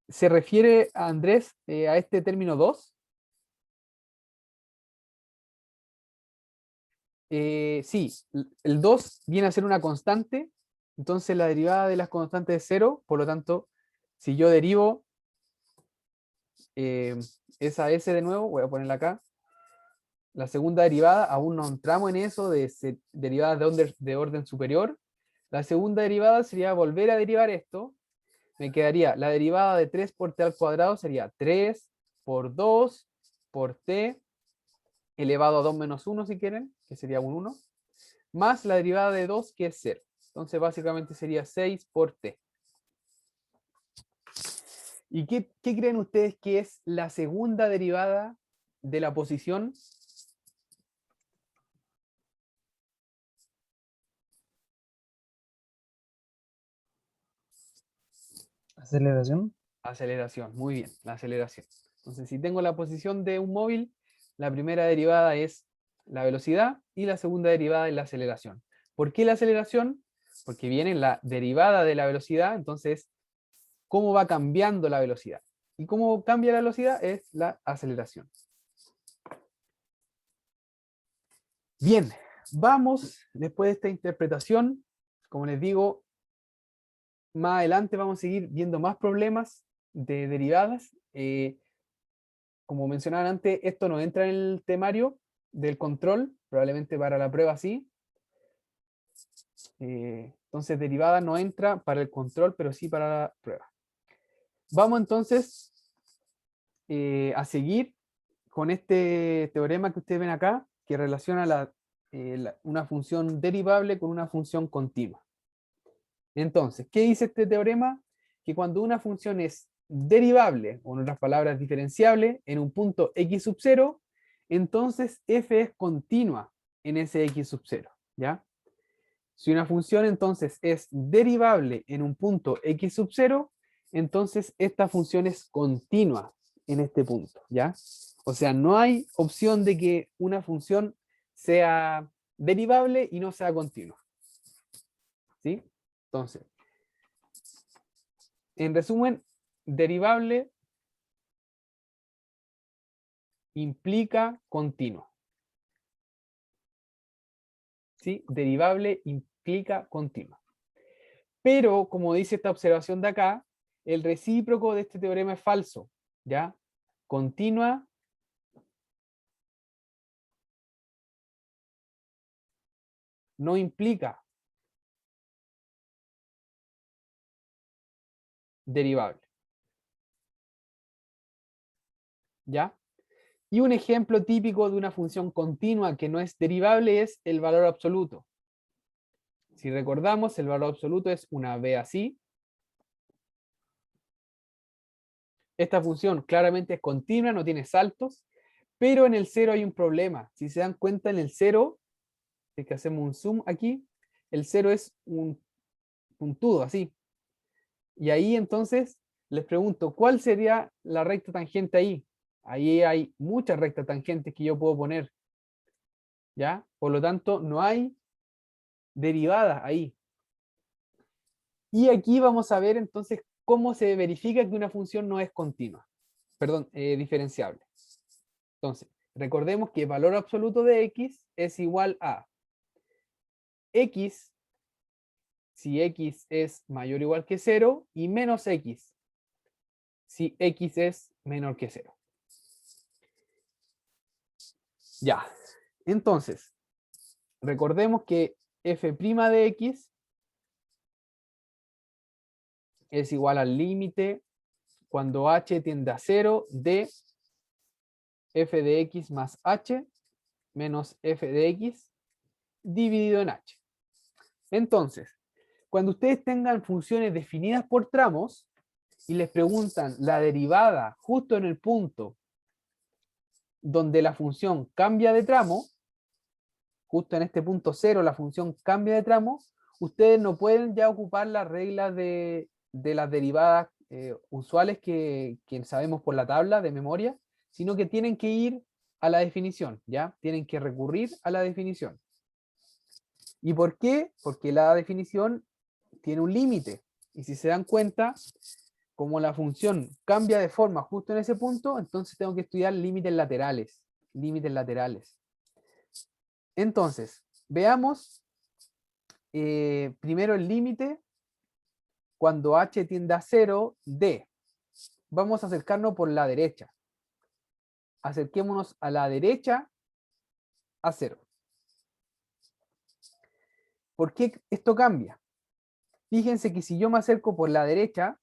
¿Se refiere, a Andrés, a este término 2? Sí, el 2 viene a ser una constante, entonces la derivada de las constantes es 0, por lo tanto, si yo derivo esa S de nuevo, voy a ponerla acá, la segunda derivada, aún no entramos en eso de derivadas de orden superior. La segunda derivada sería volver a derivar esto. Me quedaría la derivada de 3 por t al cuadrado, sería 3 por 2 por t elevado a 2 menos 1 si quieren, que sería un 1, más la derivada de 2 que es 0. Entonces básicamente sería 6 por t. ¿Y qué creen ustedes que es la segunda derivada de la posición? Aceleración. Aceleración, muy bien, la aceleración. Entonces, si tengo la posición de un móvil, la primera derivada es la velocidad y la segunda derivada es la aceleración. ¿Por qué la aceleración? Porque viene la derivada de la velocidad, entonces, ¿cómo va cambiando la velocidad? ¿Y cómo cambia la velocidad? Es la aceleración. Bien, vamos, después de esta interpretación, como les digo, más adelante vamos a seguir viendo más problemas de derivadas. Como mencionaba antes, esto no entra en el temario del control, probablemente para la prueba sí. Entonces derivada no entra para el control, pero sí para la prueba. Vamos entonces a seguir con este teorema que ustedes ven acá, que relaciona una función derivable con una función continua. Entonces, ¿qué dice este teorema? Que cuando una función es derivable, o en otras palabras diferenciable, en un punto x sub 0, entonces f es continua en ese x sub 0, ¿ya? Si una función entonces es derivable en un punto x sub 0, entonces esta función es continua en este punto, ¿ya? O sea, no hay opción de que una función sea derivable y no sea continua. ¿Sí? Entonces, en resumen, derivable implica continuo. ¿Sí? Derivable implica continuo. Pero, como dice esta observación de acá, el recíproco de este teorema es falso. ¿Ya? Continua no implica derivable. ¿Ya? Y un ejemplo típico de una función continua que no es derivable es el valor absoluto. Si recordamos, el valor absoluto es una b así. Esta función claramente es continua, no tiene saltos, pero en el 0 hay un problema. Si se dan cuenta, en el 0, si es que hacemos un zoom aquí, el 0 es un puntudo, así. Y ahí entonces les pregunto, ¿cuál sería la recta tangente ahí? Ahí hay muchas rectas tangentes que yo puedo poner. ¿Ya? Por lo tanto, no hay derivada ahí. Y aquí vamos a ver entonces cómo se verifica que una función no es continua. Perdón, diferenciable. Entonces, recordemos que el valor absoluto de x es igual a x si x es mayor o igual que 0 y menos x si x es menor que 0. Ya, entonces, recordemos que f' de x es igual al límite cuando h tiende a 0 de f de x más h menos f de x dividido en h. Entonces, cuando ustedes tengan funciones definidas por tramos y les preguntan la derivada justo en el punto donde la función cambia de tramo, justo en este punto 0 la función cambia de tramo, ustedes no pueden ya ocupar las reglas de las derivadas usuales que sabemos por la tabla de memoria, sino que tienen que ir a la definición, ¿ya? Tienen que recurrir a la definición. ¿Y por qué? Porque la definición tiene un límite. Y si se dan cuenta, como la función cambia de forma justo en ese punto, entonces tengo que estudiar límites laterales. Límites laterales. Entonces, veamos primero el límite cuando h tiende a 0 de. Vamos a acercarnos por la derecha. Acerquémonos a la derecha a 0. ¿Por qué esto cambia? Fíjense que si yo me acerco por la derecha,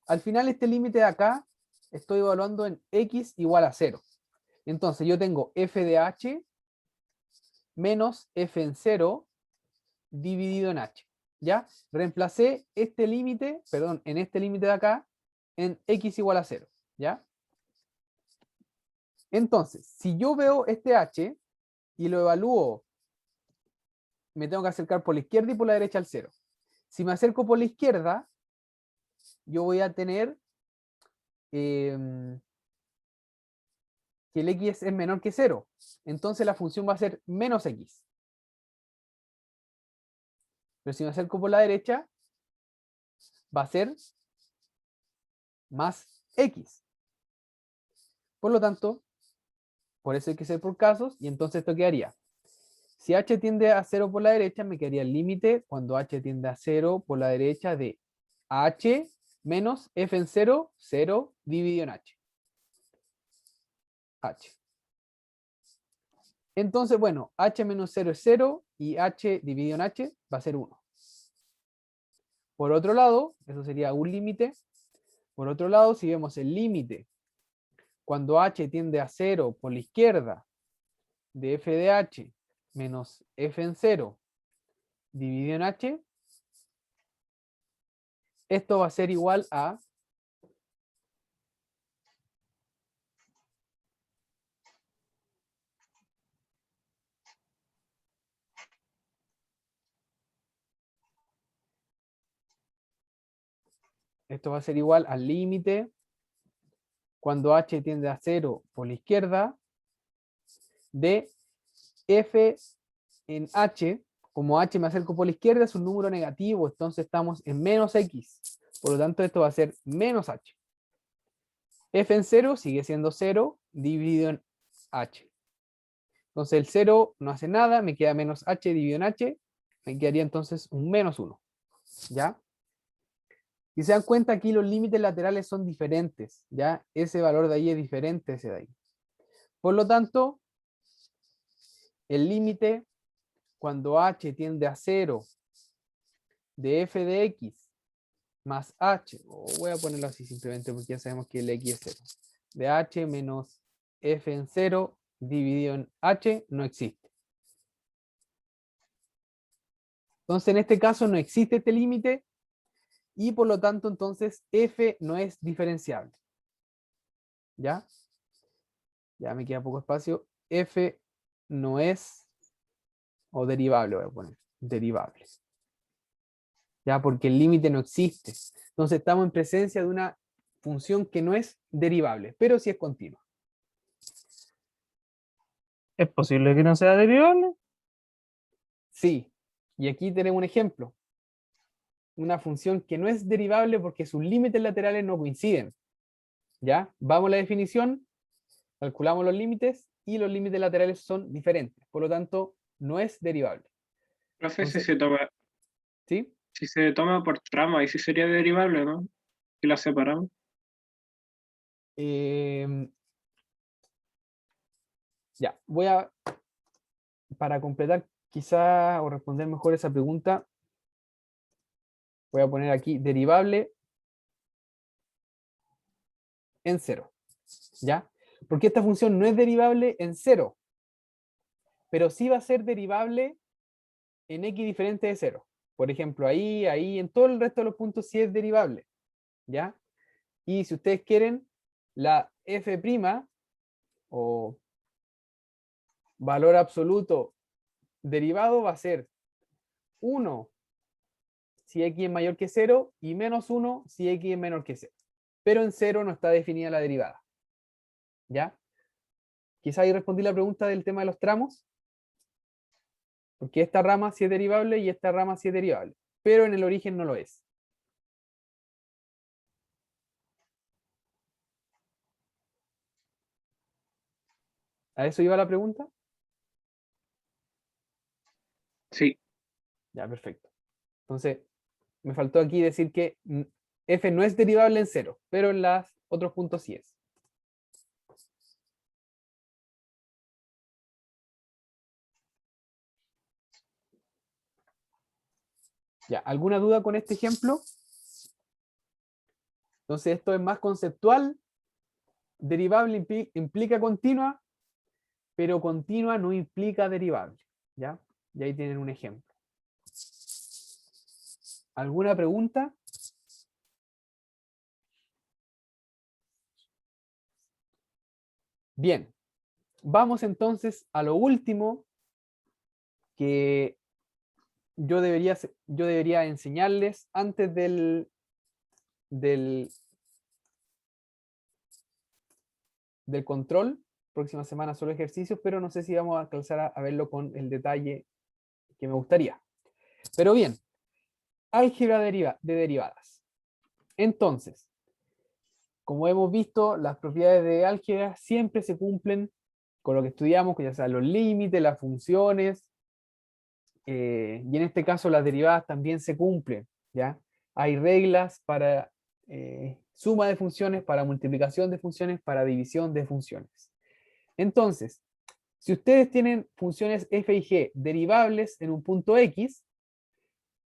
al final este límite de acá estoy evaluando en x igual a 0. Entonces yo tengo f de h menos f en 0 dividido en h. ¿Ya? Reemplacé este límite, perdón, en este límite de acá, en x igual a 0. ¿Ya? Entonces, si yo veo este h y lo evalúo, me tengo que acercar por la izquierda y por la derecha al 0. Si me acerco por la izquierda, yo voy a tener que el x es menor que 0. Entonces la función va a ser menos x. Pero si me acerco por la derecha, va a ser más x. Por lo tanto, por eso hay que ser por casos, y entonces esto quedaría. Si h tiende a 0 por la derecha, me quedaría el límite cuando h tiende a 0 por la derecha de h menos f en 0, 0 dividido en h. Entonces, bueno, h menos 0 es 0 y h dividido en h va a ser 1. Por otro lado, eso sería un límite. Por otro lado, si vemos el límite cuando h tiende a 0 por la izquierda de f de h menos f en 0 dividido en h, esto va a ser igual a al límite cuando h tiende a 0 por la izquierda de f en h. Como h me acerco por la izquierda es un número negativo, entonces estamos en menos x. Por lo tanto, esto va a ser menos h. F en 0 sigue siendo 0 dividido en h. Entonces el 0 no hace nada, me queda menos h dividido en h, me quedaría entonces un menos 1. ¿Ya? Y se dan cuenta, aquí los límites laterales son diferentes, ¿ya? Ese valor de ahí es diferente a ese de ahí. Por lo tanto, el límite cuando h tiende a 0 de f de x más h, o voy a ponerlo así simplemente porque ya sabemos que el x es 0, de h menos f en 0 dividido en h no existe. Entonces en este caso no existe este límite y por lo tanto entonces f no es diferenciable. ¿Ya? Ya me queda poco espacio. F no es, o derivable voy a poner, derivable. ¿Ya? Porque el límite no existe. Entonces estamos en presencia de una función que no es derivable, pero sí es continua. ¿Es posible que no sea derivable? Sí. Y aquí tenemos un ejemplo. Una función que no es derivable porque sus límites laterales no coinciden. ¿Ya? Vamos a la definición, calculamos los límites y los límites laterales son diferentes. Por lo tanto, no es derivable. Profe, Entonces, ¿sí? si se toma por tramo, ahí sí sería derivable, ¿no? Si la separamos. Ya, voy a, para completar quizá o responder mejor esa pregunta, voy a poner aquí derivable en 0. ¿Ya? Porque esta función no es derivable en 0, pero sí va a ser derivable en x diferente de 0. Por ejemplo, ahí, en todo el resto de los puntos sí es derivable. ¿Ya? Y si ustedes quieren, la f' o valor absoluto derivado va a ser 1 si x es mayor que 0 y menos 1 si x es menor que 0. Pero en 0 no está definida la derivada. ¿Ya? Quizá ahí respondí la pregunta del tema de los tramos. Porque esta rama sí es derivable y esta rama sí es derivable, pero en el origen no lo es. ¿A eso iba la pregunta? Sí, Ya, perfecto. Entonces, me faltó aquí decir que f no es derivable en cero, pero en los otros puntos sí es. Ya, ¿alguna duda con este ejemplo? Entonces, esto es más conceptual. Derivable implica continua, pero continua no implica derivable. ¿Ya? Y ahí tienen un ejemplo. ¿Alguna pregunta? Bien, vamos entonces a lo último que yo debería enseñarles antes del control. Próxima semana solo ejercicios, pero no sé si vamos a alcanzar a verlo con el detalle que me gustaría. Pero bien, álgebra de derivadas. Entonces, como hemos visto, las propiedades de álgebra siempre se cumplen con lo que estudiamos, que ya sean los límites, las funciones, y en este caso las derivadas también se cumplen, ¿ya? Hay reglas para suma de funciones, para multiplicación de funciones, para división de funciones. Entonces, si ustedes tienen funciones f y g derivables en un punto x,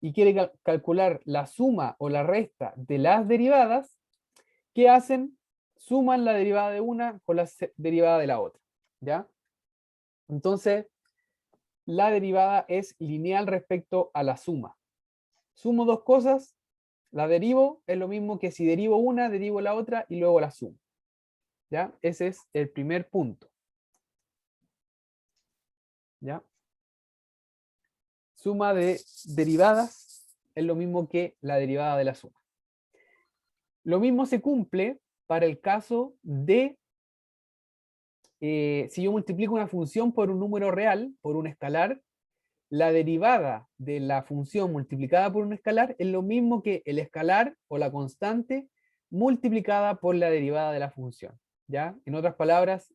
y quieren calcular la suma o la resta de las derivadas, ¿qué hacen? Suman la derivada de una con la derivada de la otra, ¿ya? Entonces, la derivada es lineal respecto a la suma. Sumo dos cosas, la derivo, es lo mismo que si derivo una, derivo la otra y luego la sumo, ¿ya? Ese es el primer punto, ¿ya? Suma de derivadas es lo mismo que la derivada de la suma. Lo mismo se cumple para el caso de si yo multiplico una función por un número real, por un escalar, la derivada de la función multiplicada por un escalar es lo mismo que el escalar o la constante multiplicada por la derivada de la función, ¿ya? En otras palabras,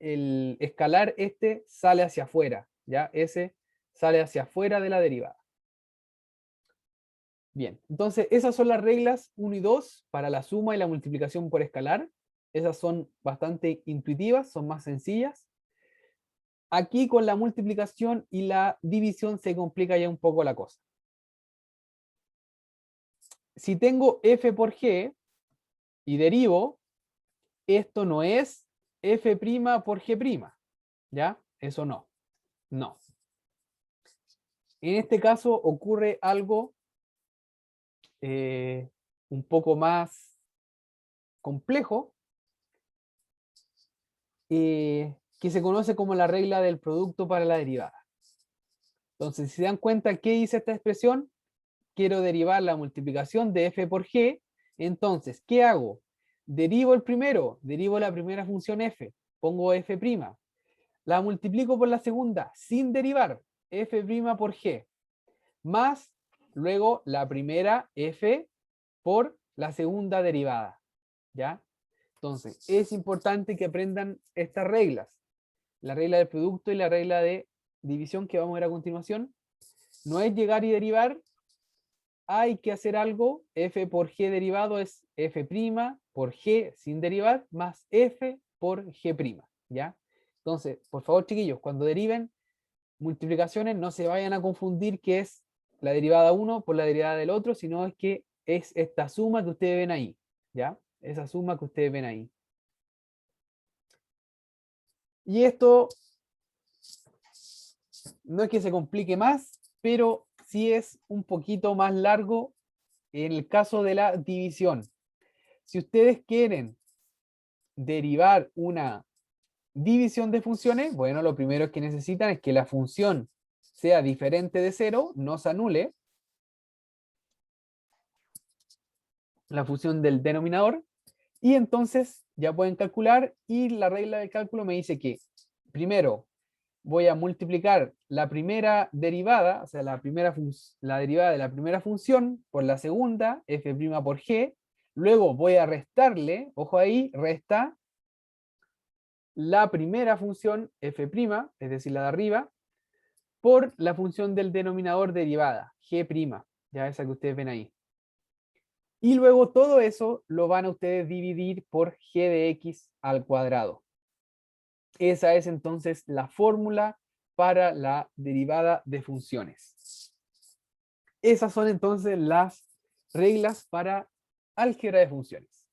el escalar este sale hacia afuera, ¿ya? Ese sale hacia afuera de la derivada. Bien, entonces esas son las reglas 1 y 2 para la suma y la multiplicación por escalar. Esas son bastante intuitivas, son más sencillas. Aquí con la multiplicación y la división se complica ya un poco la cosa. Si tengo f por g y derivo, esto no es f' por g', ¿ya? Eso no, no. En este caso ocurre algo un poco más complejo, que se conoce como la regla del producto para la derivada. Entonces, si se dan cuenta, ¿qué dice esta expresión? Quiero derivar la multiplicación de f por g, entonces, ¿qué hago? Derivo el primero, derivo la primera función f, pongo f', la multiplico por la segunda sin derivar, f' por g, más luego la primera f por la segunda derivada, ¿ya? Entonces, es importante que aprendan estas reglas, la regla del producto y la regla de división que vamos a ver a continuación. No es llegar y derivar, hay que hacer algo, f por g derivado es f' por g sin derivar, más f por g', ¿ya? Entonces, por favor, chiquillos, cuando deriven multiplicaciones, no se vayan a confundir que es la derivada 1 por la derivada del otro, sino es que es esta suma que ustedes ven ahí, ¿ya? Esa suma que ustedes ven ahí. Y esto no es que se complique más, pero sí es un poquito más largo en el caso de la división. Si ustedes quieren derivar una división de funciones, bueno, lo primero que necesitan es que la función sea diferente de 0, no se anule la función del denominador, y entonces ya pueden calcular, y la regla de cálculo me dice que, primero, voy a multiplicar la primera derivada, o sea, la derivada de la primera función por la segunda, f' por g. Luego voy a restarle, ojo ahí, resta la primera función f', es decir, la de arriba, por la función del denominador derivada, g', ya esa que ustedes ven ahí. Y luego todo eso lo van a ustedes dividir por g de x al cuadrado. Esa es entonces la fórmula para la derivada de funciones. Esas son entonces las reglas para álgebra de funciones.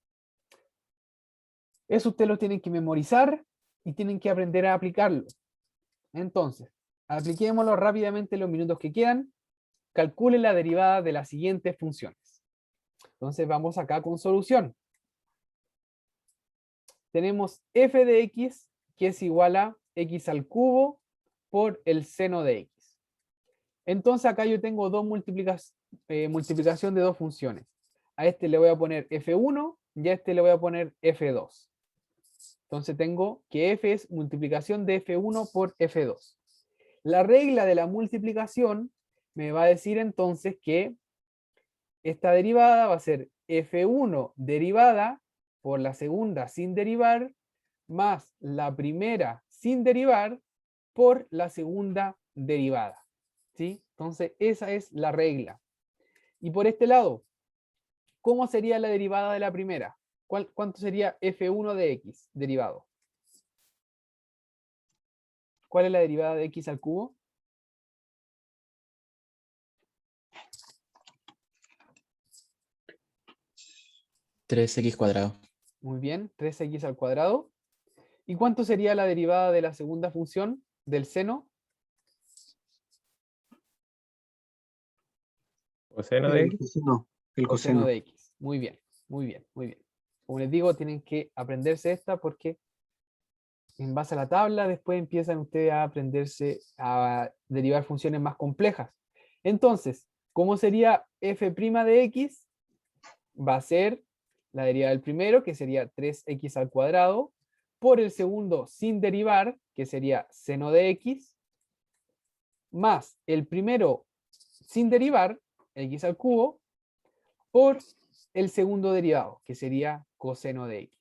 Eso ustedes lo tienen que memorizar y tienen que aprender a aplicarlo. Entonces, apliquémoslo rápidamente en los minutos que quedan. Calcule la derivada de las siguientes funciones. Entonces vamos acá con solución. Tenemos f de x, que es igual a x al cubo por el seno de x. Entonces acá yo tengo multiplicación de dos funciones. A este le voy a poner f1 y a este le voy a poner f2. Entonces tengo que f es multiplicación de f1 por f2. La regla de la multiplicación me va a decir entonces que esta derivada va a ser f1 derivada por la segunda sin derivar, más la primera sin derivar por la segunda derivada. ¿Sí? Entonces esa es la regla. Y por este lado, ¿cómo sería la derivada de la primera? ¿Cuánto sería f1 de x derivado? ¿Cuál es la derivada de x al cubo? (3x²). Muy bien, 3x al cuadrado. ¿Y cuánto sería la derivada de la segunda función del seno? Coseno de El x. coseno. El Coseno coseno. de x. Muy bien, muy bien, muy bien. Como les digo, tienen que aprenderse esta porque en base a la tabla después empiezan ustedes a aprenderse a derivar funciones más complejas. Entonces, ¿cómo sería f' de x? Va a ser la derivada del primero, que sería 3x al cuadrado, por el segundo sin derivar, que sería seno de x, más el primero sin derivar, x al cubo, por el segundo derivado, que sería coseno de x.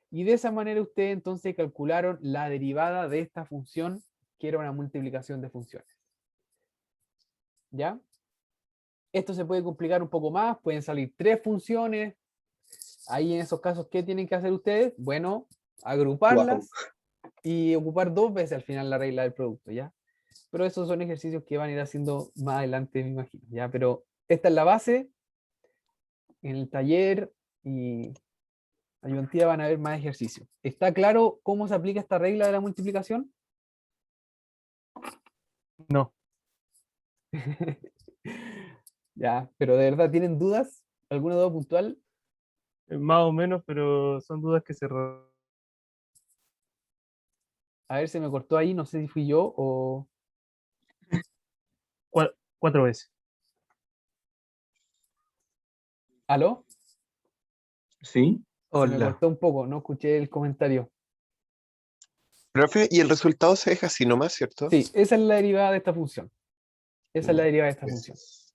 Y de esa manera ustedes entonces calcularon la derivada de esta función, que era una multiplicación de funciones. ¿Ya? Esto se puede complicar un poco más, pueden salir 3 funciones. Ahí en esos casos, ¿qué tienen que hacer ustedes? Bueno, agruparlas y ocupar 2 veces al final la regla del producto, ¿ya? Pero esos son ejercicios que van a ir haciendo más adelante, me imagino, ¿ya? Pero esta es la base. En el taller y ayudantía van a ver más ejercicios. ¿Está claro cómo se aplica esta regla de la multiplicación? No. Ya, pero de verdad, ¿tienen dudas? ¿Alguna duda puntual? Más o menos, pero son dudas que se... A ver, se me cortó ahí, no sé si fui yo o... 4 veces. ¿Aló? ¿Sí? Se me Hola. cortó un poco, no escuché el comentario. Profe, y el resultado se deja así nomás, ¿cierto? Sí, esa es la derivada de esta función. Esa es la derivada de esta función. Gracias.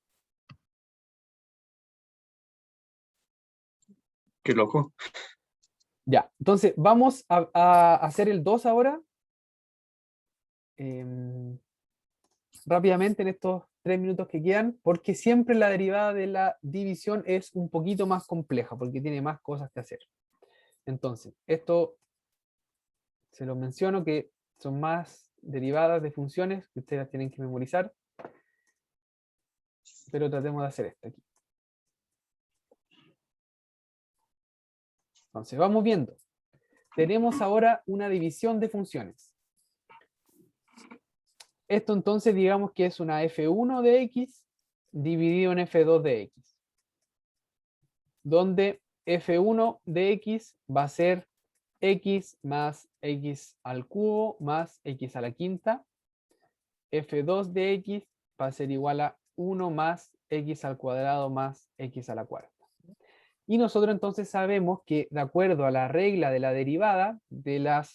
Qué loco. Ya, entonces vamos a hacer el 2 ahora. Rápidamente en estos 3 minutos que quedan, porque siempre la derivada de la división es un poquito más compleja, porque tiene más cosas que hacer. Entonces, esto se los menciono que son más derivadas de funciones que ustedes tienen que memorizar, pero tratemos de hacer esto aquí. Entonces, vamos viendo. Tenemos ahora una división de funciones. Esto entonces digamos que es una f1 de x dividido en f2 de x, donde f1 de x va a ser x más x al cubo más x a la quinta, f2 de x va a ser igual a 1 más x al cuadrado más x a la cuarta. Y nosotros entonces sabemos que de acuerdo a la regla de la derivada de la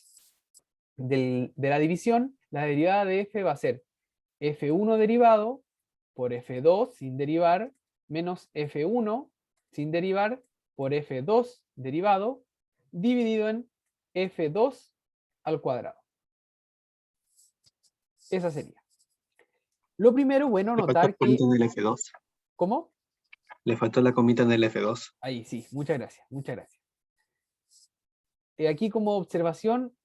división, la derivada de f va a ser f1 derivado por f2 sin derivar, menos f1 sin derivar por f2 derivado, dividido en f2 al cuadrado. Esa sería. Lo primero, bueno, Le faltó notar la que... comita en el F2. ¿Cómo? Le faltó la comita en el F2. Ahí sí, muchas gracias, muchas gracias. Aquí como observación,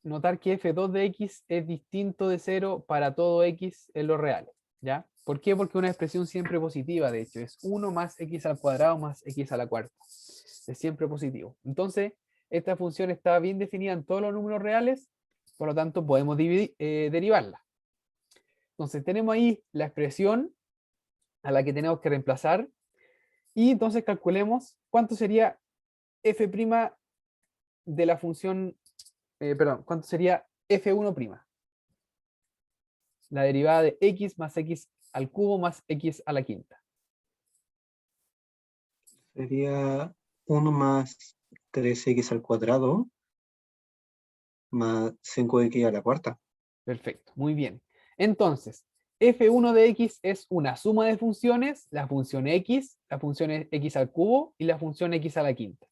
notar que f2 de x es distinto de 0 para todo x en los reales, ¿ya? ¿Por qué? Porque es una expresión siempre positiva, de hecho, es 1 más x al cuadrado más x a la cuarta. Es siempre positivo. Entonces, esta función está bien definida en todos los números reales, por lo tanto podemos derivarla. Entonces tenemos ahí la expresión a la que tenemos que reemplazar, y entonces calculemos cuánto sería f' de la función, perdón, cuánto sería f1'. La derivada de x más x al cubo más x a la quinta. Sería 1 más 3x al cuadrado más 5x a la cuarta. Perfecto, muy bien. Entonces, f1 de x es una suma de funciones, la función x al cubo y la función x a la quinta.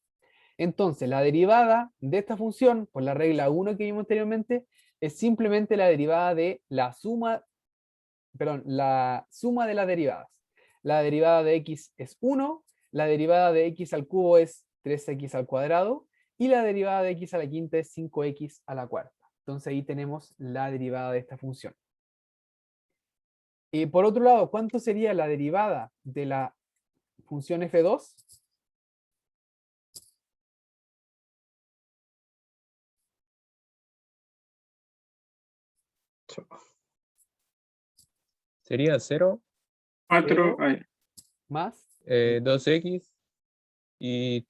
Entonces, la derivada de esta función, por la regla 1 que vimos anteriormente, es simplemente la derivada de la suma de las derivadas. La derivada de x es 1, la derivada de x al cubo es 3x al cuadrado, y la derivada de x a la quinta es 5x a la cuarta. Entonces ahí tenemos la derivada de esta función. Y por otro lado, ¿cuánto sería la derivada de la función f2? Sería 0, 4, Más 2x y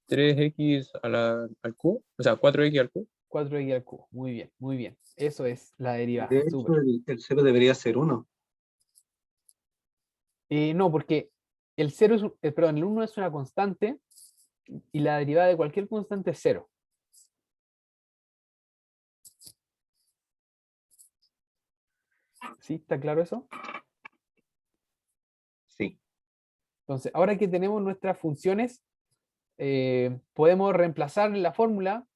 3x al cubo, o sea, 4x al cubo. 4x al cubo. Muy bien, muy bien. Eso es la derivada. De hecho, Súper. el 0 debería ser 1. No, porque el 0 perdón, el 1 es una constante y la derivada de cualquier constante es 0. ¿Sí? ¿Está claro eso? Sí. Entonces, ahora que tenemos nuestras funciones, podemos reemplazar la fórmula.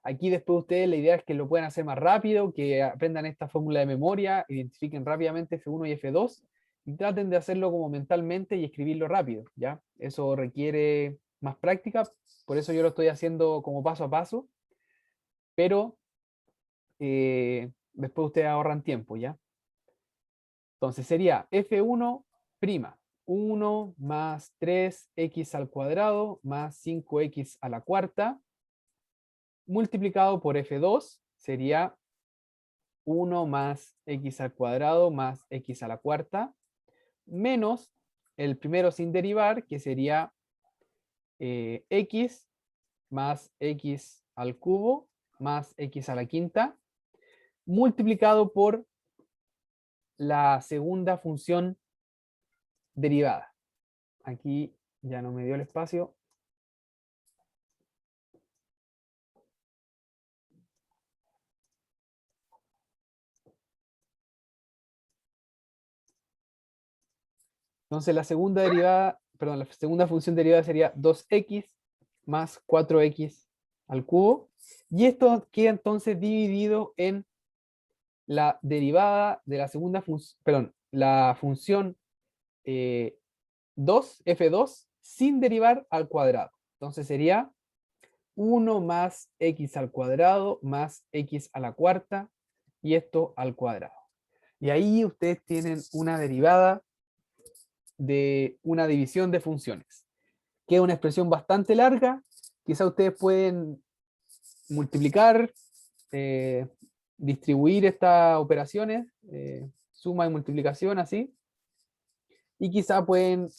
Aquí después ustedes la idea es que lo puedan hacer más rápido, que aprendan esta fórmula de memoria, identifiquen rápidamente F1 y F2 y traten de hacerlo como mentalmente y escribirlo rápido, ¿ya? Eso requiere más práctica, por eso yo lo estoy haciendo como paso a paso, pero después ustedes ahorran tiempo, ¿ya? Entonces sería F1', 1 más 3x al cuadrado más 5x a la cuarta, multiplicado por f2 sería 1 más x al cuadrado más x a la cuarta, menos el primero sin derivar, que sería x más x al cubo más x a la quinta, multiplicado por la segunda función derivada. Aquí ya no me dio el espacio. Entonces la segunda derivada, perdón, la segunda función derivada sería 2x más 4x al cubo. Y esto queda entonces dividido en la derivada de la segunda función, perdón, la función 2, f2, sin derivar al cuadrado. Entonces sería 1 más x al cuadrado más x a la cuarta, y esto al cuadrado. Y ahí ustedes tienen una derivada de una división de funciones. Queda una expresión bastante larga. Quizá ustedes pueden multiplicar, distribuir estas operaciones, suma y multiplicación así. Y quizá pueden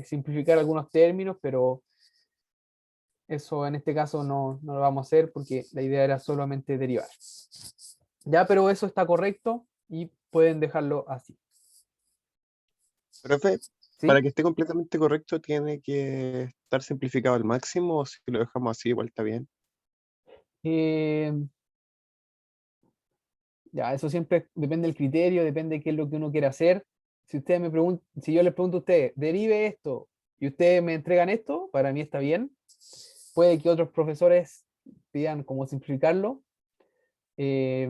simplificar algunos términos, pero eso en este caso no lo vamos a hacer porque la idea era solamente derivar. Ya, pero eso está correcto y pueden dejarlo así. Profe, ¿Sí? para que esté completamente correcto, ¿tiene que estar simplificado al máximo o si lo dejamos así igual está bien? Ya, eso siempre depende del criterio, depende de qué es lo que uno quiere hacer. Si ustedes me preguntan, si yo les pregunto a ustedes, derive esto, y ustedes me entregan esto, para mí está bien. Puede que otros profesores pidan cómo simplificarlo. Y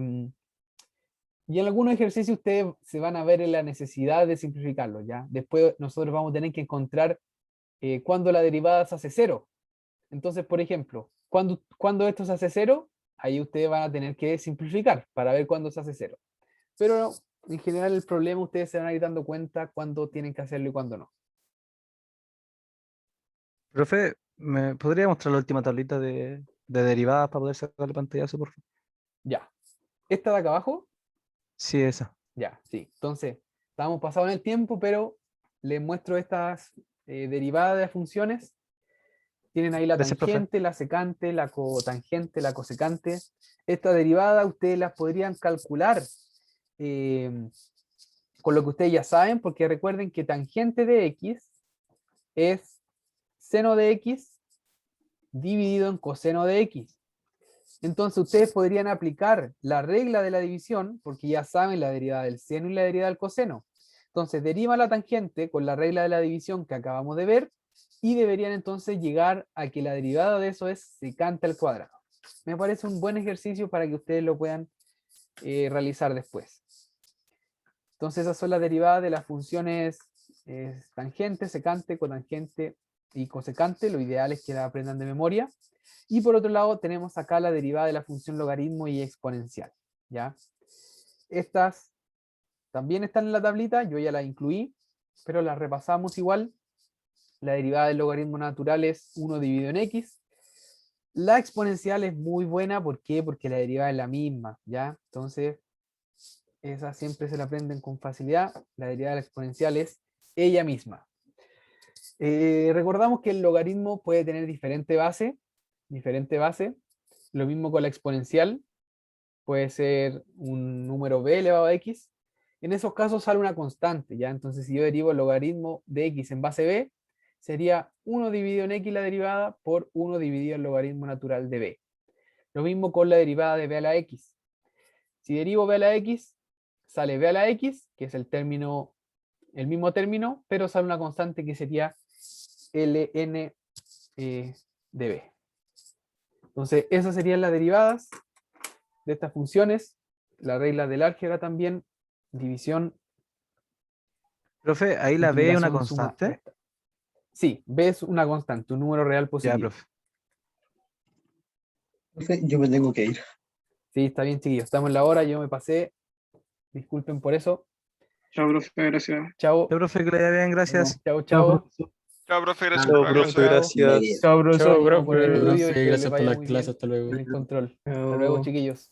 en algunos ejercicios ustedes se van a ver en la necesidad de simplificarlo, ¿ya? Después nosotros vamos a tener que encontrar cuándo la derivada se hace cero. Entonces, por ejemplo, cuando esto se hace cero, ahí ustedes van a tener que simplificar para ver cuándo se hace cero. Pero en general el problema ustedes se van a ir dando cuenta cuándo tienen que hacerlo y cuándo no. Profe, ¿me podría mostrar la última tablita de derivadas para poder sacarle pantallazo, por favor? Ya. ¿Esta de acá abajo? Sí, esa. Ya, sí. Entonces, estamos pasados en el tiempo, pero les muestro estas derivadas de las funciones. Tienen ahí la Gracias, profe. tangente, la secante, la cotangente, la cosecante. Esta derivada ustedes las podrían calcular con lo que ustedes ya saben, porque recuerden que tangente de x es seno de x dividido en coseno de x. Entonces ustedes podrían aplicar la regla de la división, porque ya saben la derivada del seno y la derivada del coseno. Entonces derivan la tangente con la regla de la división que acabamos de ver, y deberían entonces llegar a que la derivada de eso es secante al cuadrado. Me parece un buen ejercicio para que ustedes lo puedan realizar después. Entonces esas son las derivadas de las funciones tangente, secante, cotangente y cosecante. Lo ideal es que la aprendan de memoria. Y por otro lado tenemos acá la derivada de la función logaritmo y exponencial, ¿ya? Estas también están en la tablita, yo ya las incluí, pero las repasamos igual. La derivada del logaritmo natural es 1 dividido en x. La exponencial es muy buena, ¿por qué? Porque la derivada es la misma, ¿ya? Entonces, esa siempre se la aprenden con facilidad. La derivada de la exponencial es ella misma. Recordamos que el logaritmo puede tener diferente base. Lo mismo con la exponencial. Puede ser un número b elevado a x. En esos casos sale una constante, ¿ya? Entonces, si yo derivo el logaritmo de x en base b, sería 1 dividido en x la derivada por 1 dividido el logaritmo natural de b. Lo mismo con la derivada de b a la x. Si derivo b a la x, sale b a la x, que es el mismo término, pero sale una constante que sería ln de b. Entonces, esas serían las derivadas de estas funciones. La regla del álgebra también, división. Profe, ahí la B es una multiplicación, suma, constante. resta. Sí, B es una constante, un número real Ya, positivo. profe. Profe, yo me tengo que ir. Sí, está bien, chiquillos. Estamos en la hora, yo me pasé. Disculpen por eso. Chao, profe, gracias. Chao. Ya, profe, que le vaya bien, gracias. Chao, Chao, chao. profesor. Chao, profe, gracias Chao, por la profe, clase. gracias. Chao, profesor. Ánimo por el Chao, estudio y profe, que les gracias por vaya la muy clase. bien Hasta luego. en el control. Hasta luego, Chao. chiquillos.